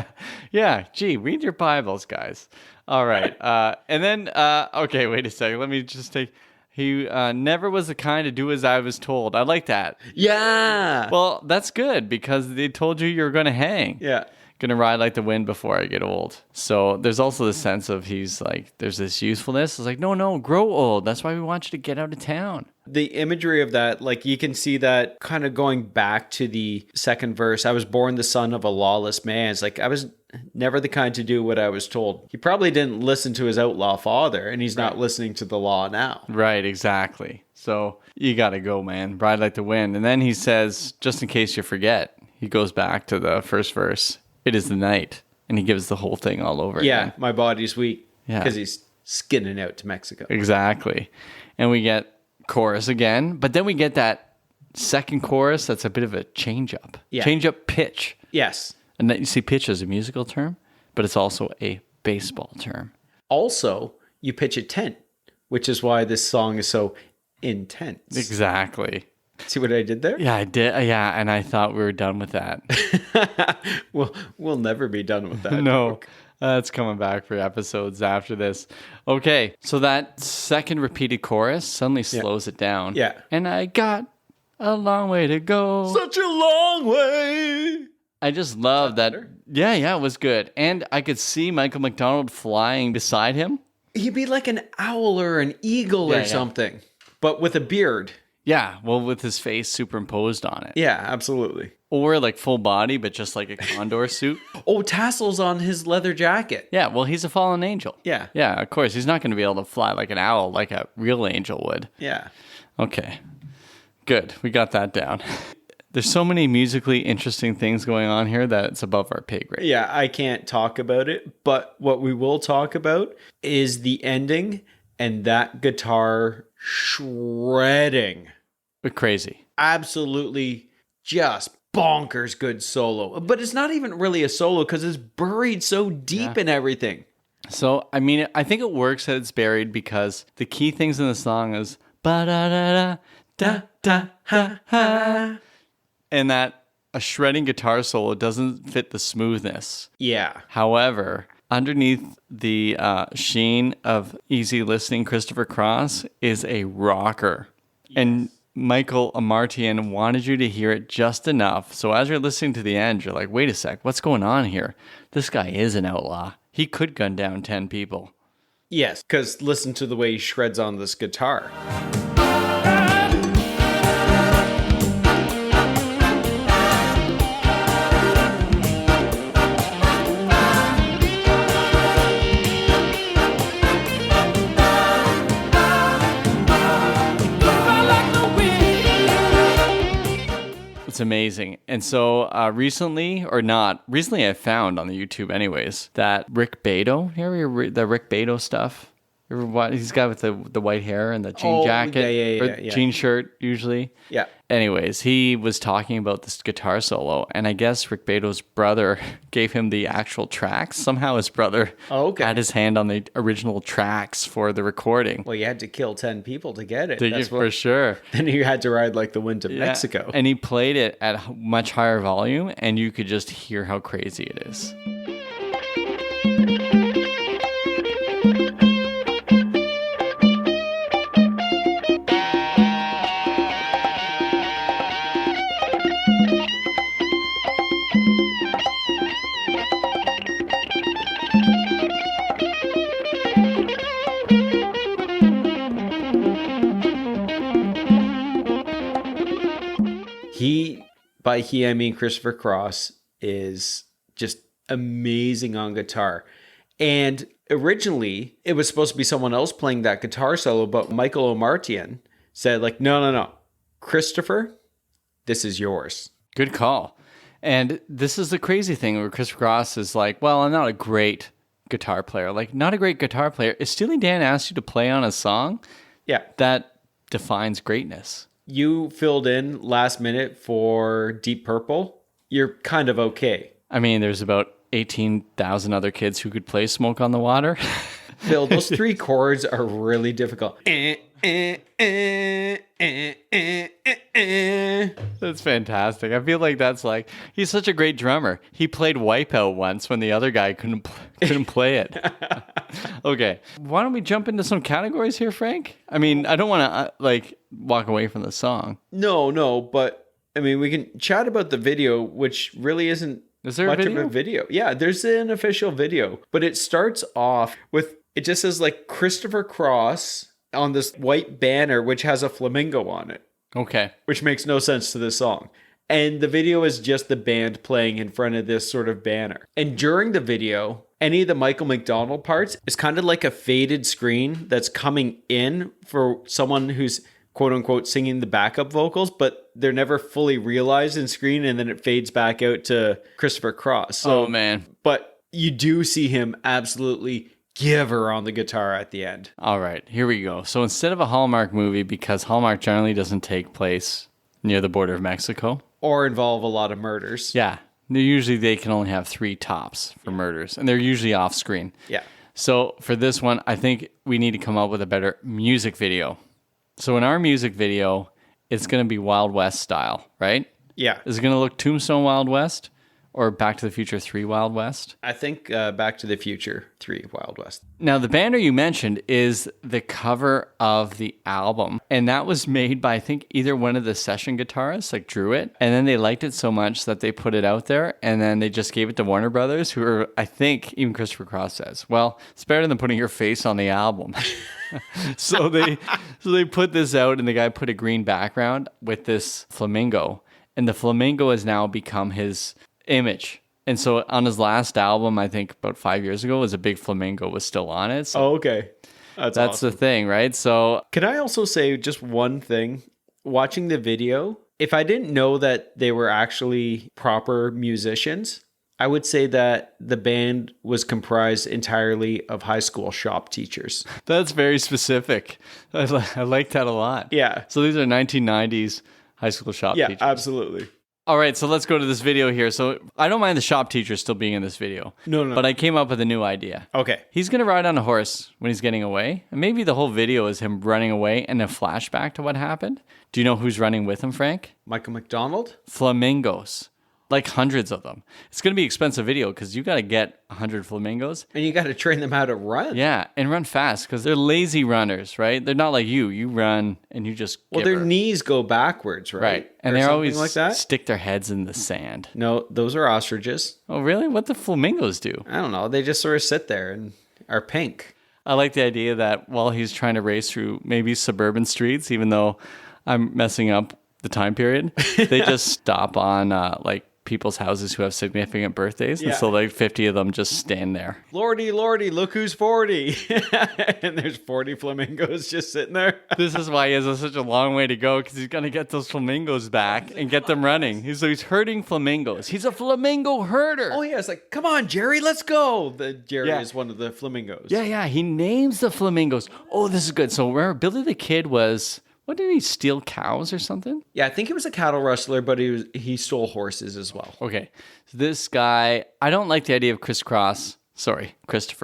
Speaker 1: Yeah, gee, read your Bibles, guys. All right. And then, okay, wait a second. Let me just take... He never was the kind to do as I was told. I like that.
Speaker 2: Yeah.
Speaker 1: Well, that's good because they told you were going to hang.
Speaker 2: Yeah.
Speaker 1: Gonna ride like the wind before I get old. So there's also the sense of he's like, there's this usefulness. It's like, no, grow old. That's why we want you to get out of town.
Speaker 2: The imagery of that, like you can see that kind of going back to the second verse. I was born the son of a lawless man. It's like I was never the kind to do what I was told. He probably didn't listen to his outlaw father, and he's not listening to the law now.
Speaker 1: Right, exactly. So you gotta go, man. Ride like the wind. And then he says, just in case you forget, he goes back to the first verse. It is the night. And he gives the whole thing all over again.
Speaker 2: My body's weak.
Speaker 1: Yeah.
Speaker 2: Because he's skinning out to Mexico.
Speaker 1: Exactly. And we get chorus again. But then we get that second chorus that's a bit of a change up. Yeah. Change up pitch.
Speaker 2: Yes.
Speaker 1: And that, you see pitch as a musical term, but it's also a baseball term.
Speaker 2: Also, you pitch a tent, which is why this song is so intense.
Speaker 1: Exactly.
Speaker 2: See what I did there?
Speaker 1: Yeah, I did. Yeah, and I thought we were done with that.
Speaker 2: We'll never be done with that.
Speaker 1: No, it's coming back for episodes after this. Okay, so that second repeated chorus suddenly slows it down.
Speaker 2: Yeah.
Speaker 1: And I got a long way to go.
Speaker 2: Such a long way.
Speaker 1: I just love that.
Speaker 2: better?
Speaker 1: Yeah, it was good. And I could see Michael Macdonald flying beside him.
Speaker 2: He'd be like an owl or an eagle or something, but with a beard.
Speaker 1: Yeah, well, with his face superimposed on it.
Speaker 2: Yeah, absolutely.
Speaker 1: Or like full body, but just like a condor suit.
Speaker 2: Oh, tassels on his leather jacket.
Speaker 1: Yeah, well, he's a fallen angel.
Speaker 2: Yeah.
Speaker 1: Yeah, of course. He's not going to be able to fly like an owl like a real angel would.
Speaker 2: Yeah.
Speaker 1: Okay, good. We got that down. There's so many musically interesting things going on here that it's above our pay grade.
Speaker 2: Yeah, I can't talk about it, but what we will talk about is the ending and that guitar shredding.
Speaker 1: But crazy.
Speaker 2: Absolutely just bonkers good solo. But it's not even really a solo because it's buried so deep in everything.
Speaker 1: So, I mean, I think it works that it's buried because the key things in the song is ba-da-da-da, da-da-ha-ha. And that a shredding guitar solo doesn't fit the smoothness.
Speaker 2: Yeah.
Speaker 1: However, underneath the sheen of easy listening Christopher Cross is a rocker. Yes. And Michael Amartian wanted you to hear it just enough. So as you're listening to the end, you're like, wait a sec, what's going on here? This guy is an outlaw. He could gun down 10 people.
Speaker 2: Yes, because listen to the way he shreds on this guitar.
Speaker 1: It's amazing. And so recently I found on the YouTube anyways, that Rick Beato, you ever read the Rick Beato stuff? He's got with the white hair and the jean jacket, jean shirt usually. Yeah. Anyways, he was talking about this guitar solo, and I guess Rick Beato's brother gave him the actual tracks. Somehow his brother had his hand on the original tracks for the recording.
Speaker 2: Well, you had to kill 10 people to get it.
Speaker 1: For sure.
Speaker 2: Then you had to ride like the wind to Mexico.
Speaker 1: And he played it at much higher volume, and you could just hear how crazy it is.
Speaker 2: By he, I mean Christopher Cross is just amazing on guitar. And originally, it was supposed to be someone else playing that guitar solo, but Michael Amartian said, like, no. Christopher, this is yours.
Speaker 1: Good call. And this is the crazy thing where Christopher Cross is like, well, I'm not a great guitar player. Like, not a great guitar player. If Steely Dan asks you to play on a song, that defines greatness.
Speaker 2: You filled in last minute for Deep Purple, you're kind of okay.
Speaker 1: I mean, there's about 18,000 other kids who could play Smoke on the Water.
Speaker 2: Phil, those three chords are really difficult.
Speaker 1: That's fantastic. I feel like that's like, he's such a great drummer. He played Wipeout once when the other guy couldn't play it. Okay. Why don't we jump into some categories here, Frank? I mean, I don't want to walk away from the song.
Speaker 2: No, but I mean, we can chat about the video, which really isn't
Speaker 1: much of a video.
Speaker 2: Yeah, there's an official video, but it starts off with, it just says like Christopher Cross on this white banner, which has a flamingo on it.
Speaker 1: Okay.
Speaker 2: Which makes no sense to this song. And the video is just the band playing in front of this sort of banner. And during the video, any of the Michael Macdonald parts is kind of like a faded screen that's coming in for someone who's quote unquote singing the backup vocals, but they're never fully realized in screen, and then it fades back out to Christopher Cross. So,
Speaker 1: oh man.
Speaker 2: But you do see him absolutely give her on the guitar at the end.
Speaker 1: All right, here we go. So instead of a Hallmark movie, because Hallmark generally doesn't take place near the border of Mexico.
Speaker 2: Or involve a lot of murders.
Speaker 1: Yeah. Usually they can only have 3 tops for murders, and they're usually off screen.
Speaker 2: Yeah.
Speaker 1: So for this one, I think we need to come up with a better music video. So in our music video, it's going to be Wild West style, right?
Speaker 2: Yeah.
Speaker 1: Is it going to look Tombstone Wild West or Back to the Future 3 Wild West?
Speaker 2: I think Back to the Future 3 Wild West.
Speaker 1: Now, the banner you mentioned is the cover of the album. And that was made by, I think, either one of the session guitarists, like drew it. And then they liked it so much that they put it out there. And then they just gave it to Warner Brothers, who are, I think, even Christopher Cross says, well, it's better than putting your face on the album. so they put this out, and the guy put a green background with this flamingo. And the flamingo has now become his image. And so on his last album, I think about 5 years ago, was a big flamingo was still on it. So
Speaker 2: Oh, okay. That's awesome.
Speaker 1: the thing, right? So
Speaker 2: Can I also say just one thing? Watching the video, if I didn't know that they were actually proper musicians, I would say that the band was comprised entirely of high school shop teachers.
Speaker 1: that's very specific. I like that a lot.
Speaker 2: Yeah.
Speaker 1: So these are 1990s high school shop
Speaker 2: Yeah,
Speaker 1: teachers.
Speaker 2: absolutely.
Speaker 1: All right, so let's go to this video here. So I don't mind the shop teacher still being in this video.
Speaker 2: No.
Speaker 1: But I came up with a new idea.
Speaker 2: Okay.
Speaker 1: He's going to ride on a horse when he's getting away. And maybe the whole video is him running away and a flashback to what happened. Do you know who's running with him, Frank?
Speaker 2: Michael Macdonald?
Speaker 1: Flamingos. Like hundreds of them. It's going to be an expensive video because you got to get 100 flamingos.
Speaker 2: And you got to train them how to run.
Speaker 1: Yeah, and run fast because they're lazy runners, right? They're not like you. You run and you just
Speaker 2: Well,
Speaker 1: give
Speaker 2: their
Speaker 1: her.
Speaker 2: knees go backwards, right?
Speaker 1: Right. And
Speaker 2: Or
Speaker 1: they
Speaker 2: something
Speaker 1: always
Speaker 2: like that.
Speaker 1: stick their heads in the sand.
Speaker 2: No, those are ostriches.
Speaker 1: Oh, really? What the flamingos do?
Speaker 2: I don't know. They just sort of sit there and are pink.
Speaker 1: I like the idea that while he's trying to race through maybe suburban streets, even though I'm messing up the time period, they just stop on like people's houses who have significant birthdays. And
Speaker 2: Yeah.
Speaker 1: so like 50 of them just stand there.
Speaker 2: Lordy, lordy, look who's 40. And there's 40 flamingos just sitting there.
Speaker 1: This is why he has such a long way to go because he's going to get those flamingos back and get them running. He's herding flamingos. He's a flamingo herder.
Speaker 2: Oh, yeah. It's like, come on, Jerry, let's go. Jerry
Speaker 1: Yeah.
Speaker 2: is one of the flamingos.
Speaker 1: Yeah. He names the flamingos. Oh, this is good. So remember, Billy the Kid was, what did he steal, cows or something?
Speaker 2: Yeah, I think he was a cattle rustler, but he stole horses as well.
Speaker 1: Okay. So this guy, I don't like the idea of Christopher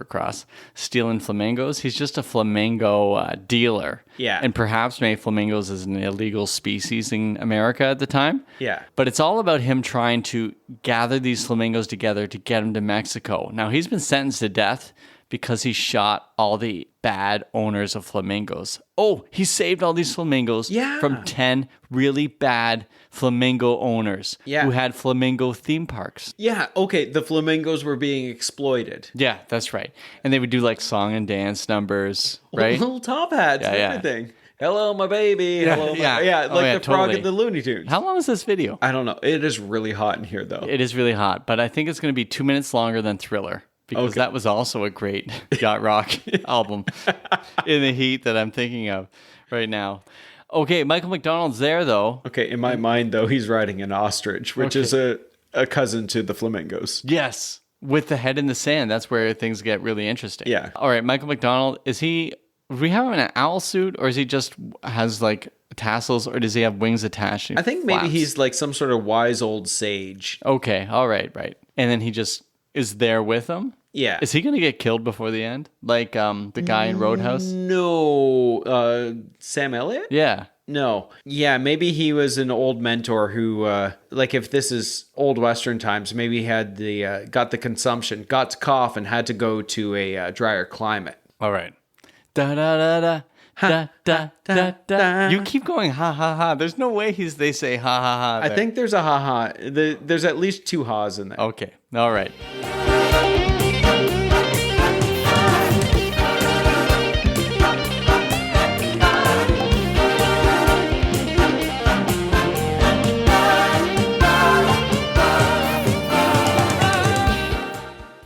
Speaker 1: Cross, stealing flamingos. He's just a flamingo dealer.
Speaker 2: Yeah.
Speaker 1: And perhaps maybe flamingos is an illegal species in America at the time.
Speaker 2: Yeah.
Speaker 1: But it's all about him trying to gather these flamingos together to get them to Mexico. Now, he's been sentenced to death because he shot all the bad owners of flamingos. Oh, he saved all these flamingos
Speaker 2: Yeah.
Speaker 1: from 10 really bad flamingo owners
Speaker 2: Yeah.
Speaker 1: who had flamingo theme parks.
Speaker 2: Yeah, okay, the flamingos were being exploited.
Speaker 1: Yeah, that's right. And they would do like song and dance numbers, right?
Speaker 2: Little top hats and
Speaker 1: Yeah.
Speaker 2: everything. Hello, my baby. Hello, my...
Speaker 1: yeah.
Speaker 2: Yeah,
Speaker 1: Oh,
Speaker 2: like
Speaker 1: yeah,
Speaker 2: the frog
Speaker 1: totally.
Speaker 2: in the Looney Tunes.
Speaker 1: How long is this video?
Speaker 2: I don't know. It is really hot in here, though.
Speaker 1: It is really hot, but I think it's going to be 2 minutes longer than Thriller because
Speaker 2: Okay.
Speaker 1: that was also a great yacht rock album in the heat that I'm thinking of right now. Okay, Michael McDonald's there though.
Speaker 2: Okay, in my mind, though, he's riding an ostrich, which is a cousin to the flamingos.
Speaker 1: Yes, with the head in the sand. That's where things get really interesting.
Speaker 2: Yeah.
Speaker 1: All right, Michael McDonald, do we have him in an owl suit or is he just has like tassels or does he have wings attached?
Speaker 2: I think maybe
Speaker 1: Flaps?
Speaker 2: he's like some sort of wise old sage.
Speaker 1: Okay, all right. And then he just is there with them?
Speaker 2: Yeah.
Speaker 1: Is he going to get killed before the end? Like the guy in Roadhouse?
Speaker 2: No. Sam Elliott?
Speaker 1: Yeah.
Speaker 2: No. Yeah, maybe he was an old mentor who, like if this is old Western times, maybe he had got the consumption, got to cough, and had to go to a drier climate.
Speaker 1: All right. Da da da da. Da, da, da, da. You keep going ha ha ha. There's no way they say ha ha ha.
Speaker 2: I think there's a ha-ha. There's at least two ha's in there.
Speaker 1: Okay. All right.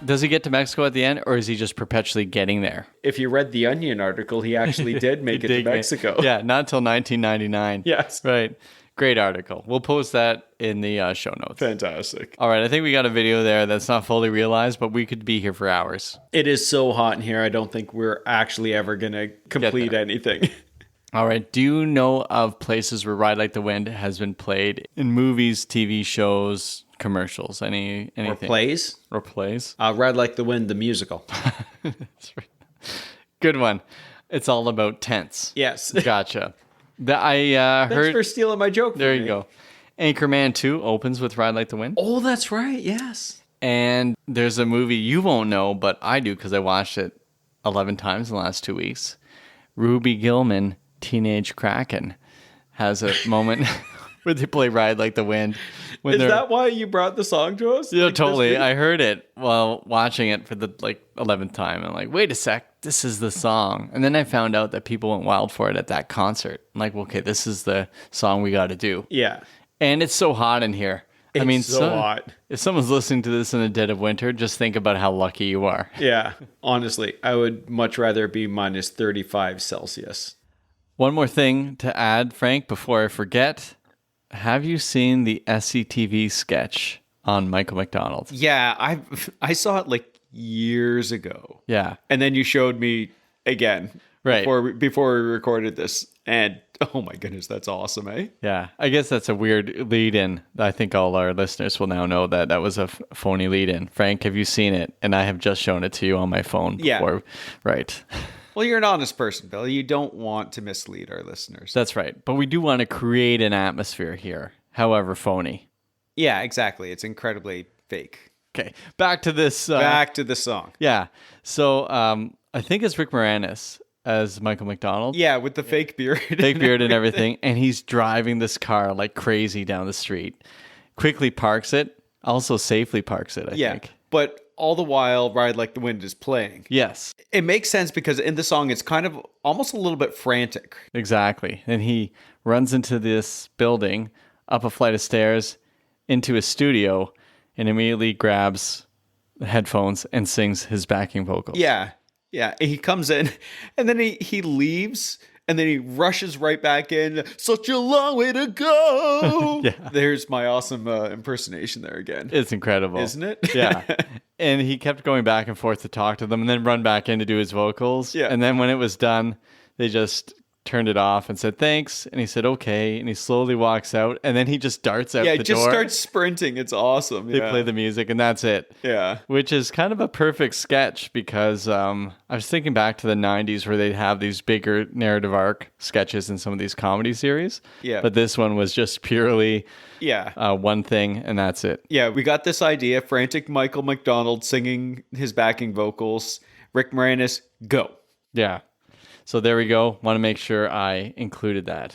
Speaker 1: Does he get to Mexico at the end, or is he just perpetually getting there?
Speaker 2: If you read the Onion article, he actually did make it to Mexico.
Speaker 1: Yeah, not until 1999.
Speaker 2: Yes.
Speaker 1: Right. Great article. We'll post that in the show notes.
Speaker 2: Fantastic.
Speaker 1: All right. I think we got a video there that's not fully realized, but we could be here for hours.
Speaker 2: It is so hot in here, I don't think we're actually ever going to complete anything.
Speaker 1: All right. Do you know of places where Ride Like the Wind has been played in movies, TV shows, commercials, anything?
Speaker 2: Or plays.
Speaker 1: Or plays?
Speaker 2: Ride Like the Wind, the musical.
Speaker 1: Good one. It's all about tents.
Speaker 2: Yes.
Speaker 1: Gotcha. I
Speaker 2: Thanks
Speaker 1: heard.
Speaker 2: for stealing my joke.
Speaker 1: There
Speaker 2: from
Speaker 1: you
Speaker 2: me.
Speaker 1: go. Anchorman 2 opens with Ride Like the Wind.
Speaker 2: Oh, that's right. Yes.
Speaker 1: And there's a movie you won't know, but I do because I watched it 11 times in the last 2 weeks. Ruby Gillman, Teenage Kraken, has a moment where they play Ride Like the Wind. When
Speaker 2: Is
Speaker 1: they're-
Speaker 2: that why you brought the song to us?
Speaker 1: Yeah,
Speaker 2: Like this
Speaker 1: totally.
Speaker 2: week?
Speaker 1: I heard it while watching it for the 11th time. I'm like, wait a sec, this is the song. And then I found out that people went wild for it at that concert. I'm like, okay, this is the song we got to do.
Speaker 2: Yeah.
Speaker 1: And it's so hot in here.
Speaker 2: It's so hot.
Speaker 1: If someone's listening to this in the dead of winter, just think about how lucky you are.
Speaker 2: Yeah. Honestly, I would much rather be minus 35 Celsius.
Speaker 1: One more thing to add, Frank, before I forget. Have you seen the SCTV sketch on Michael Macdonald?
Speaker 2: Yeah, I saw it like years ago.
Speaker 1: Yeah.
Speaker 2: And then you showed me again.
Speaker 1: Right.
Speaker 2: Before we recorded this. And oh my goodness, that's awesome, eh?
Speaker 1: Yeah. I guess that's a weird lead in. I think all our listeners will now know that that was a phony lead in. Frank, have you seen it? And I have just shown it to you on my phone before.
Speaker 2: Yeah.
Speaker 1: Right.
Speaker 2: Well, you're an honest person, Bill. You don't want to mislead our listeners.
Speaker 1: That's right. But we do want to create an atmosphere here, however phony.
Speaker 2: Yeah, exactly. It's incredibly fake.
Speaker 1: Okay. Back to this.
Speaker 2: Back to the song.
Speaker 1: Yeah. So I think it's Rick Moranis as Michael Macdonald.
Speaker 2: Yeah, with the fake beard.
Speaker 1: Fake beard and everything. And he's driving this car like crazy down the street. Quickly parks it. Also safely parks it, I think.
Speaker 2: But all the while, Ride Like the Wind is playing.
Speaker 1: Yes,
Speaker 2: It makes sense because in the song, it's kind of almost a little bit frantic.
Speaker 1: exactly. And he runs into this building, up a flight of stairs, into a studio, and immediately grabs the headphones and sings his backing vocals.
Speaker 2: Yeah. Yeah. He comes in and then he leaves and then he rushes right back in. Such a long way to go.
Speaker 1: Yeah.
Speaker 2: There's my awesome impersonation there again.
Speaker 1: It's incredible.
Speaker 2: Isn't it?
Speaker 1: Yeah. And he kept going back and forth to talk to them and then run back in to do his vocals.
Speaker 2: Yeah.
Speaker 1: And then when it was done, they just turned it off and said thanks. And he said, okay. And he slowly walks out and then he just darts out
Speaker 2: Yeah,
Speaker 1: the
Speaker 2: it just
Speaker 1: door.
Speaker 2: starts sprinting. It's awesome.
Speaker 1: They play the music and that's it.
Speaker 2: Yeah.
Speaker 1: Which is kind of a perfect sketch because I was thinking back to the 90s where they'd have these bigger narrative arc sketches in some of these comedy series.
Speaker 2: Yeah.
Speaker 1: But this one was just purely
Speaker 2: Yeah.
Speaker 1: one thing and that's it.
Speaker 2: Yeah, we got this idea. Frantic Michael Macdonald singing his backing vocals. Rick Moranis, go.
Speaker 1: Yeah. So there we go. Want to make sure I included that.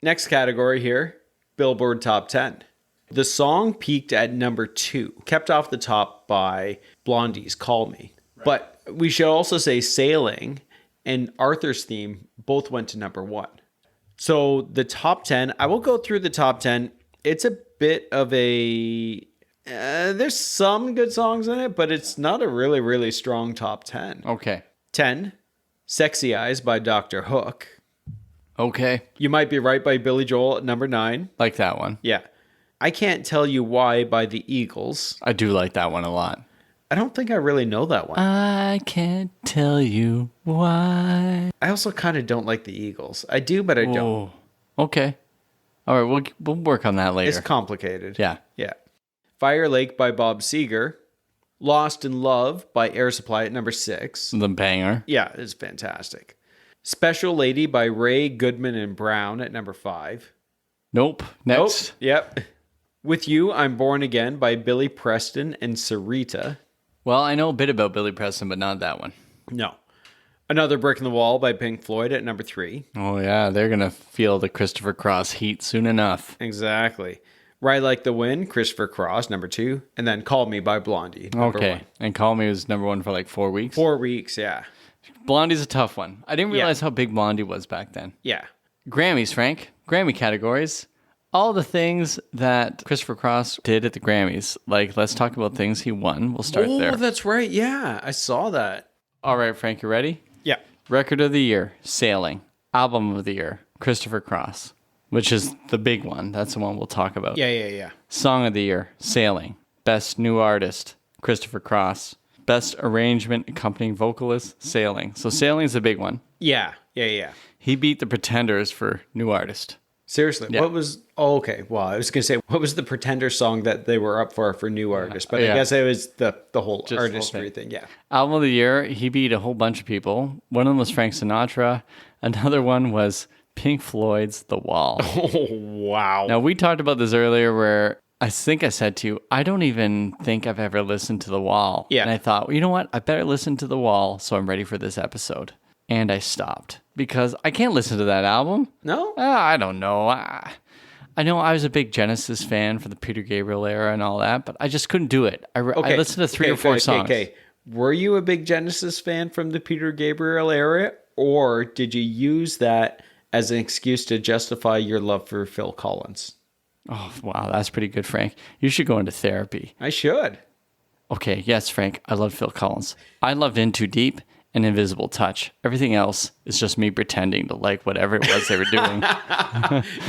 Speaker 2: Next category here, Billboard Top 10. The song peaked at number 2, kept off the top by Blondie's Call Me. Right. But we should also say Sailing and Arthur's Theme both went to number 1. So the top 10, I will go through the top 10. It's a bit of a... there's some good songs in it, but it's not a really, really strong top 10.
Speaker 1: Okay.
Speaker 2: 10, Sexy Eyes by Dr. Hook.
Speaker 1: Okay.
Speaker 2: You Might Be Right by Billy Joel at number 9.
Speaker 1: Like that one.
Speaker 2: Yeah. I Can't Tell You Why by the Eagles.
Speaker 1: I do like that one a lot.
Speaker 2: I don't think I really know that one.
Speaker 1: I can't tell you why.
Speaker 2: I also kind of don't like the Eagles. I do, but I don't.
Speaker 1: Oh. Okay. All right. We'll work on that later.
Speaker 2: It's complicated.
Speaker 1: Yeah.
Speaker 2: Yeah. Fire Lake by Bob Seger. Lost in Love by Air Supply at number 6.
Speaker 1: The banger.
Speaker 2: Yeah, it's fantastic. Special Lady by Ray Goodman and Brown at number 5.
Speaker 1: Nope. Next.
Speaker 2: Oh, yep. With You, I'm Born Again by Billy Preston and Sarita.
Speaker 1: Well, I know a bit about Billy Preston, but not that one.
Speaker 2: No. Another Brick in the Wall by Pink Floyd at number 3.
Speaker 1: Oh, yeah. They're going to feel the Christopher Cross heat soon enough.
Speaker 2: Exactly. Ride Like the Wind, Christopher Cross, number 2. And then Call Me by Blondie, number
Speaker 1: Okay.
Speaker 2: 1.
Speaker 1: And Call Me was number 1 for like 4 weeks.
Speaker 2: 4 weeks, yeah.
Speaker 1: Blondie's a tough one. I didn't realize how big Blondie was back then.
Speaker 2: Yeah.
Speaker 1: Grammys, Frank. Grammy categories. All the things that Christopher Cross did at the Grammys. Like, let's talk about things he won. We'll start there.
Speaker 2: Oh, that's right. Yeah, I saw that.
Speaker 1: All right, Frank, you ready?
Speaker 2: Yeah.
Speaker 1: Record of the Year, Sailing. Album of the Year, Christopher Cross, which is the big one. That's the one we'll talk about.
Speaker 2: Yeah.
Speaker 1: Song of the Year, Sailing. Best New Artist, Christopher Cross. Best Arrangement Accompanying Vocalist, Sailing. So Sailing is the big one.
Speaker 2: Yeah.
Speaker 1: He beat the Pretenders for New Artist.
Speaker 2: Seriously,
Speaker 1: Yeah.
Speaker 2: what was... Oh, okay. Well, I was going to say, what was the Pretender song that they were up for new artists? But I
Speaker 1: Yeah.
Speaker 2: guess it was the whole
Speaker 1: Just the whole
Speaker 2: artistry
Speaker 1: thing.
Speaker 2: thing. Yeah.
Speaker 1: Album of the year, he beat a whole bunch of people. One of them was Frank Sinatra. Another one was Pink Floyd's The Wall.
Speaker 2: Oh, wow.
Speaker 1: Now, we talked about this earlier where I think I said to you, I don't even think I've ever listened to The Wall.
Speaker 2: Yeah.
Speaker 1: And I thought, well, you know what? I better listen to The Wall so I'm ready for this episode. And I stopped because I can't listen to that album.
Speaker 2: No?
Speaker 1: I don't know. I know I was a big Genesis fan for the Peter Gabriel era and all that, but I just couldn't do it. I listened to three or four songs.
Speaker 2: Okay. Were you a big Genesis fan from the Peter Gabriel era, or did you use that as an excuse to justify your love for Phil Collins?
Speaker 1: Oh, wow. That's pretty good, Frank. You should go into therapy.
Speaker 2: I should.
Speaker 1: Okay. Yes, Frank. I love Phil Collins. I loved In Too Deep and Invisible Touch. Everything else is just me pretending to like whatever it was they were doing.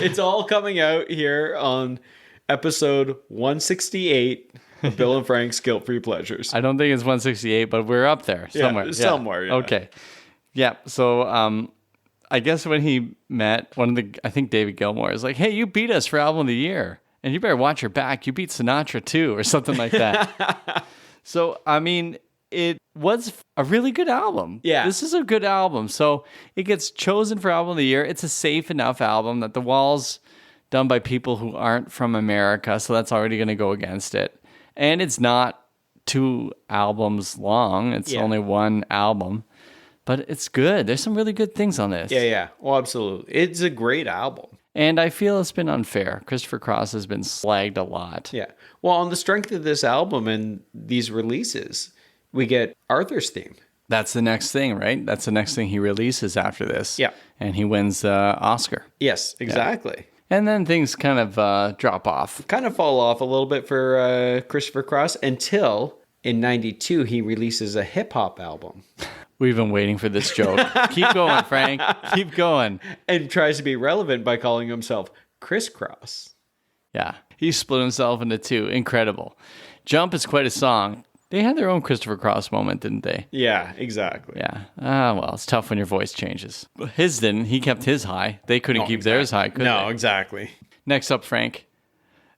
Speaker 2: It's all coming out here on episode 168 of Bill and Frank's Guilt-Free Pleasures.
Speaker 1: I don't think it's 168, but we're up there somewhere.
Speaker 2: somewhere, yeah.
Speaker 1: Okay. Yeah. So, I guess when he met I think David Gilmour is like, hey, you beat us for album of the year and you better watch your back. You beat Sinatra too, or something like that. So, I mean, it was a really good album.
Speaker 2: Yeah.
Speaker 1: This is a good album. So it gets chosen for album of the year. It's a safe enough album that The Wall's done by people who aren't from America. So that's already going to go against it. And it's not 2 albums long. It's only 1 album. But it's good. There's some really good things on this.
Speaker 2: Yeah. Well, absolutely. It's a great album.
Speaker 1: And I feel it's been unfair. Christopher Cross has been slagged a lot.
Speaker 2: Yeah. Well, on the strength of this album and these releases, we get Arthur's theme.
Speaker 1: That's the next thing, right? That's the next thing he releases after this.
Speaker 2: Yeah.
Speaker 1: And he wins Oscar.
Speaker 2: Yes, exactly.
Speaker 1: And then things kind of drop off.
Speaker 2: Kind of fall off a little bit for Christopher Cross until in 92 he releases a hip-hop album.
Speaker 1: We've been waiting for this joke. Keep going, Frank. Keep going.
Speaker 2: And tries to be relevant by calling himself Criss Cross.
Speaker 1: Yeah. He split himself into 2. Incredible. Jump is quite a song. They had their own Christopher Cross moment, didn't they?
Speaker 2: Yeah, exactly.
Speaker 1: Yeah. Well, it's tough when your voice changes. His didn't. He kept his high. They couldn't keep theirs high, could they?
Speaker 2: Exactly.
Speaker 1: Next up, Frank.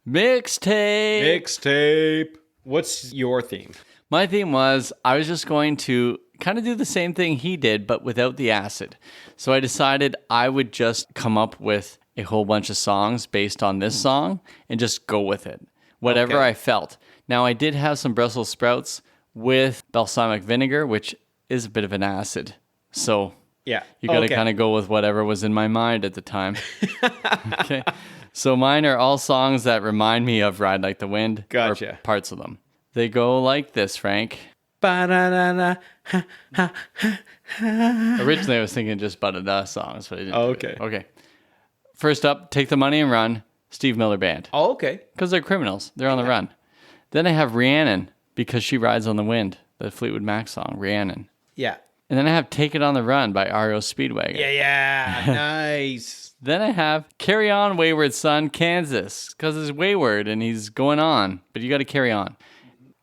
Speaker 1: Mixtape.
Speaker 2: Mixtape. What's your theme?
Speaker 1: My theme was I was just going to kind of do the same thing he did, but without the acid. So I decided I would just come up with a whole bunch of songs based on this song and just go with it. Whatever
Speaker 2: Okay.
Speaker 1: I felt. Now, I did have some Brussels sprouts with balsamic vinegar, which is a bit of an acid. So
Speaker 2: Yeah.
Speaker 1: you got to kind of go with whatever was in my mind at the time. Okay. So mine are all songs that remind me of Ride Like the Wind.
Speaker 2: Gotcha.
Speaker 1: Or parts of them. They go like this, Frank.
Speaker 2: Ba-da-da-da.
Speaker 1: Originally, I was thinking just Ba-da-da songs, but I didn't.
Speaker 2: Oh,
Speaker 1: do it.
Speaker 2: okay.
Speaker 1: Okay. First up, Take the Money and Run, Steve Miller Band.
Speaker 2: Oh, okay.
Speaker 1: Because they're criminals. They're on the run. Then I have Rhiannon, Because She Rides on the Wind, the Fleetwood Mac song, Rhiannon.
Speaker 2: Yeah.
Speaker 1: And then I have Take It on the Run by REO Speedwagon.
Speaker 2: Yeah. Nice.
Speaker 1: Then I have Carry On, Wayward Son, Kansas, because he's wayward and he's going on, but you got to carry on.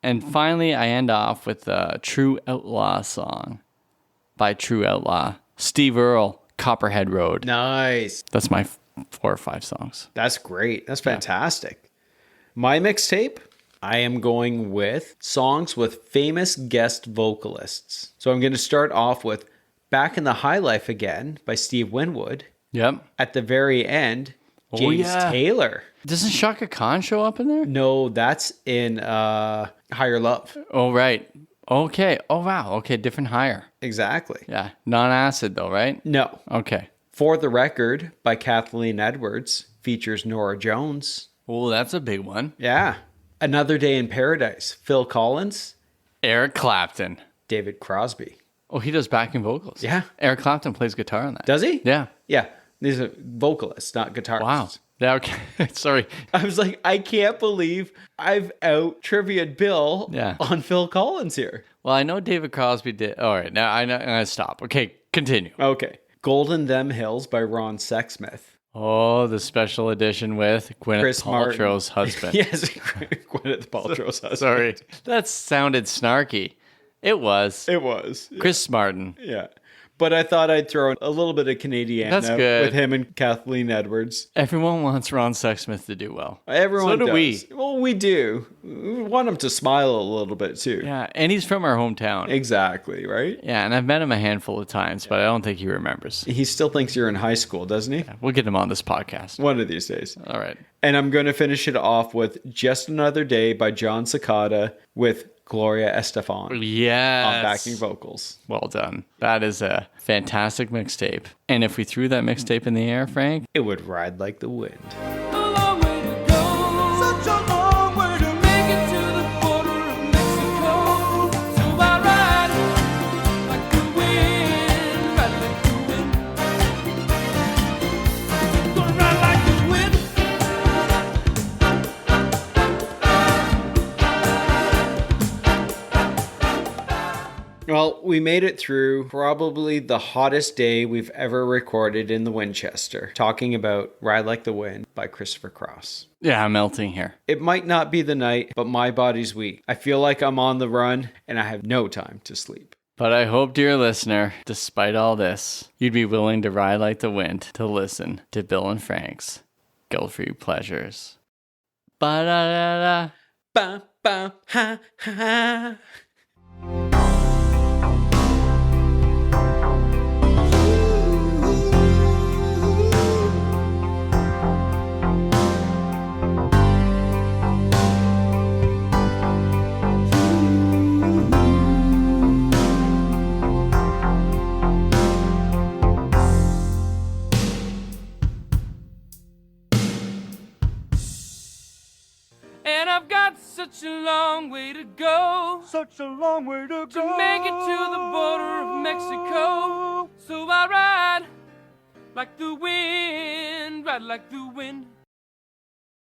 Speaker 1: And finally, I end off with a True Outlaw song by True Outlaw, Steve Earle, Copperhead Road.
Speaker 2: Nice.
Speaker 1: That's my 4 or 5 songs.
Speaker 2: That's great. That's fantastic. My mixtape, I am going with songs with famous guest vocalists. So I'm going to start off with Back in the High Life Again by Steve Winwood.
Speaker 1: Yep.
Speaker 2: At the very end, James Taylor.
Speaker 1: Doesn't Shaka Khan show up in there?
Speaker 2: No, that's in Higher Love.
Speaker 1: Oh, right. Okay. Oh, wow. Okay, different higher.
Speaker 2: Exactly.
Speaker 1: Yeah. Non-acid, though, right?
Speaker 2: No.
Speaker 1: Okay.
Speaker 2: For the Record by Kathleen Edwards features Norah Jones.
Speaker 1: Oh, that's a big one.
Speaker 2: Yeah. Another Day in Paradise, Phil Collins,
Speaker 1: Eric Clapton.
Speaker 2: David Crosby.
Speaker 1: Oh, he does backing vocals.
Speaker 2: Yeah.
Speaker 1: Eric Clapton plays guitar on that.
Speaker 2: Does he?
Speaker 1: Yeah.
Speaker 2: Yeah. These are vocalists, not guitarists.
Speaker 1: Wow. Yeah, okay. Sorry.
Speaker 2: I was like, I can't believe I've out trivia Bill
Speaker 1: Yeah.
Speaker 2: on Phil Collins here.
Speaker 1: Well, I know David Crosby did. All right. Now I'm going to stop. Okay. Continue.
Speaker 2: Okay. Golden Them Hills by Ron Sexsmith.
Speaker 1: Oh, the special edition with Gwyneth
Speaker 2: Chris Martin.
Speaker 1: Paltrow's husband.
Speaker 2: Yes, Gwyneth Paltrow's husband.
Speaker 1: Sorry. That sounded snarky. It was.
Speaker 2: It was.
Speaker 1: Chris Martin.
Speaker 2: Yeah. But I thought I'd throw in a little bit of Canadian
Speaker 1: That's good.
Speaker 2: with him and Kathleen Edwards.
Speaker 1: Everyone wants Ron Sexsmith to do well.
Speaker 2: Everyone
Speaker 1: So do
Speaker 2: does.
Speaker 1: we.
Speaker 2: Well, we do. We want him to smile a little bit too.
Speaker 1: Yeah, and he's from our hometown.
Speaker 2: Exactly, right?
Speaker 1: Yeah, and I've met him a handful of times, but I don't think he remembers.
Speaker 2: He still thinks you're in high school, doesn't he?
Speaker 1: We'll get him on this podcast.
Speaker 2: One of these days.
Speaker 1: All right.
Speaker 2: And I'm going to finish it off with Just Another Day by John Cicada with Gloria Estefan
Speaker 1: Yes.
Speaker 2: on backing vocals.
Speaker 1: Well done. That is a fantastic mixtape. And if we threw that mixtape in the air, Frank,
Speaker 2: It would ride like the wind.
Speaker 3: A long way to go. Such a long way to make it to the border of Mexico. So I ride like the wind, ride like the wind. Gonna ride like the wind.
Speaker 2: Well, we made it through probably the hottest day we've ever recorded in the Winchester, talking about Ride Like the Wind by Christopher Cross.
Speaker 1: yeah, I'm melting here.
Speaker 2: It might not be the night, but my body's weak. I feel like I'm on the run and I have no time to sleep.
Speaker 1: But I hope, dear listener, despite all this, you'd be willing to ride like the wind to listen to Bill and Frank's Guilt-Free Pleasures. Ba-da-da-da.
Speaker 2: Ba, ba, ha, ha, ha.
Speaker 3: And I've got such a long way to go.
Speaker 4: Such a long way to
Speaker 3: To make it to the border of Mexico. So I ride like the wind, ride like the wind.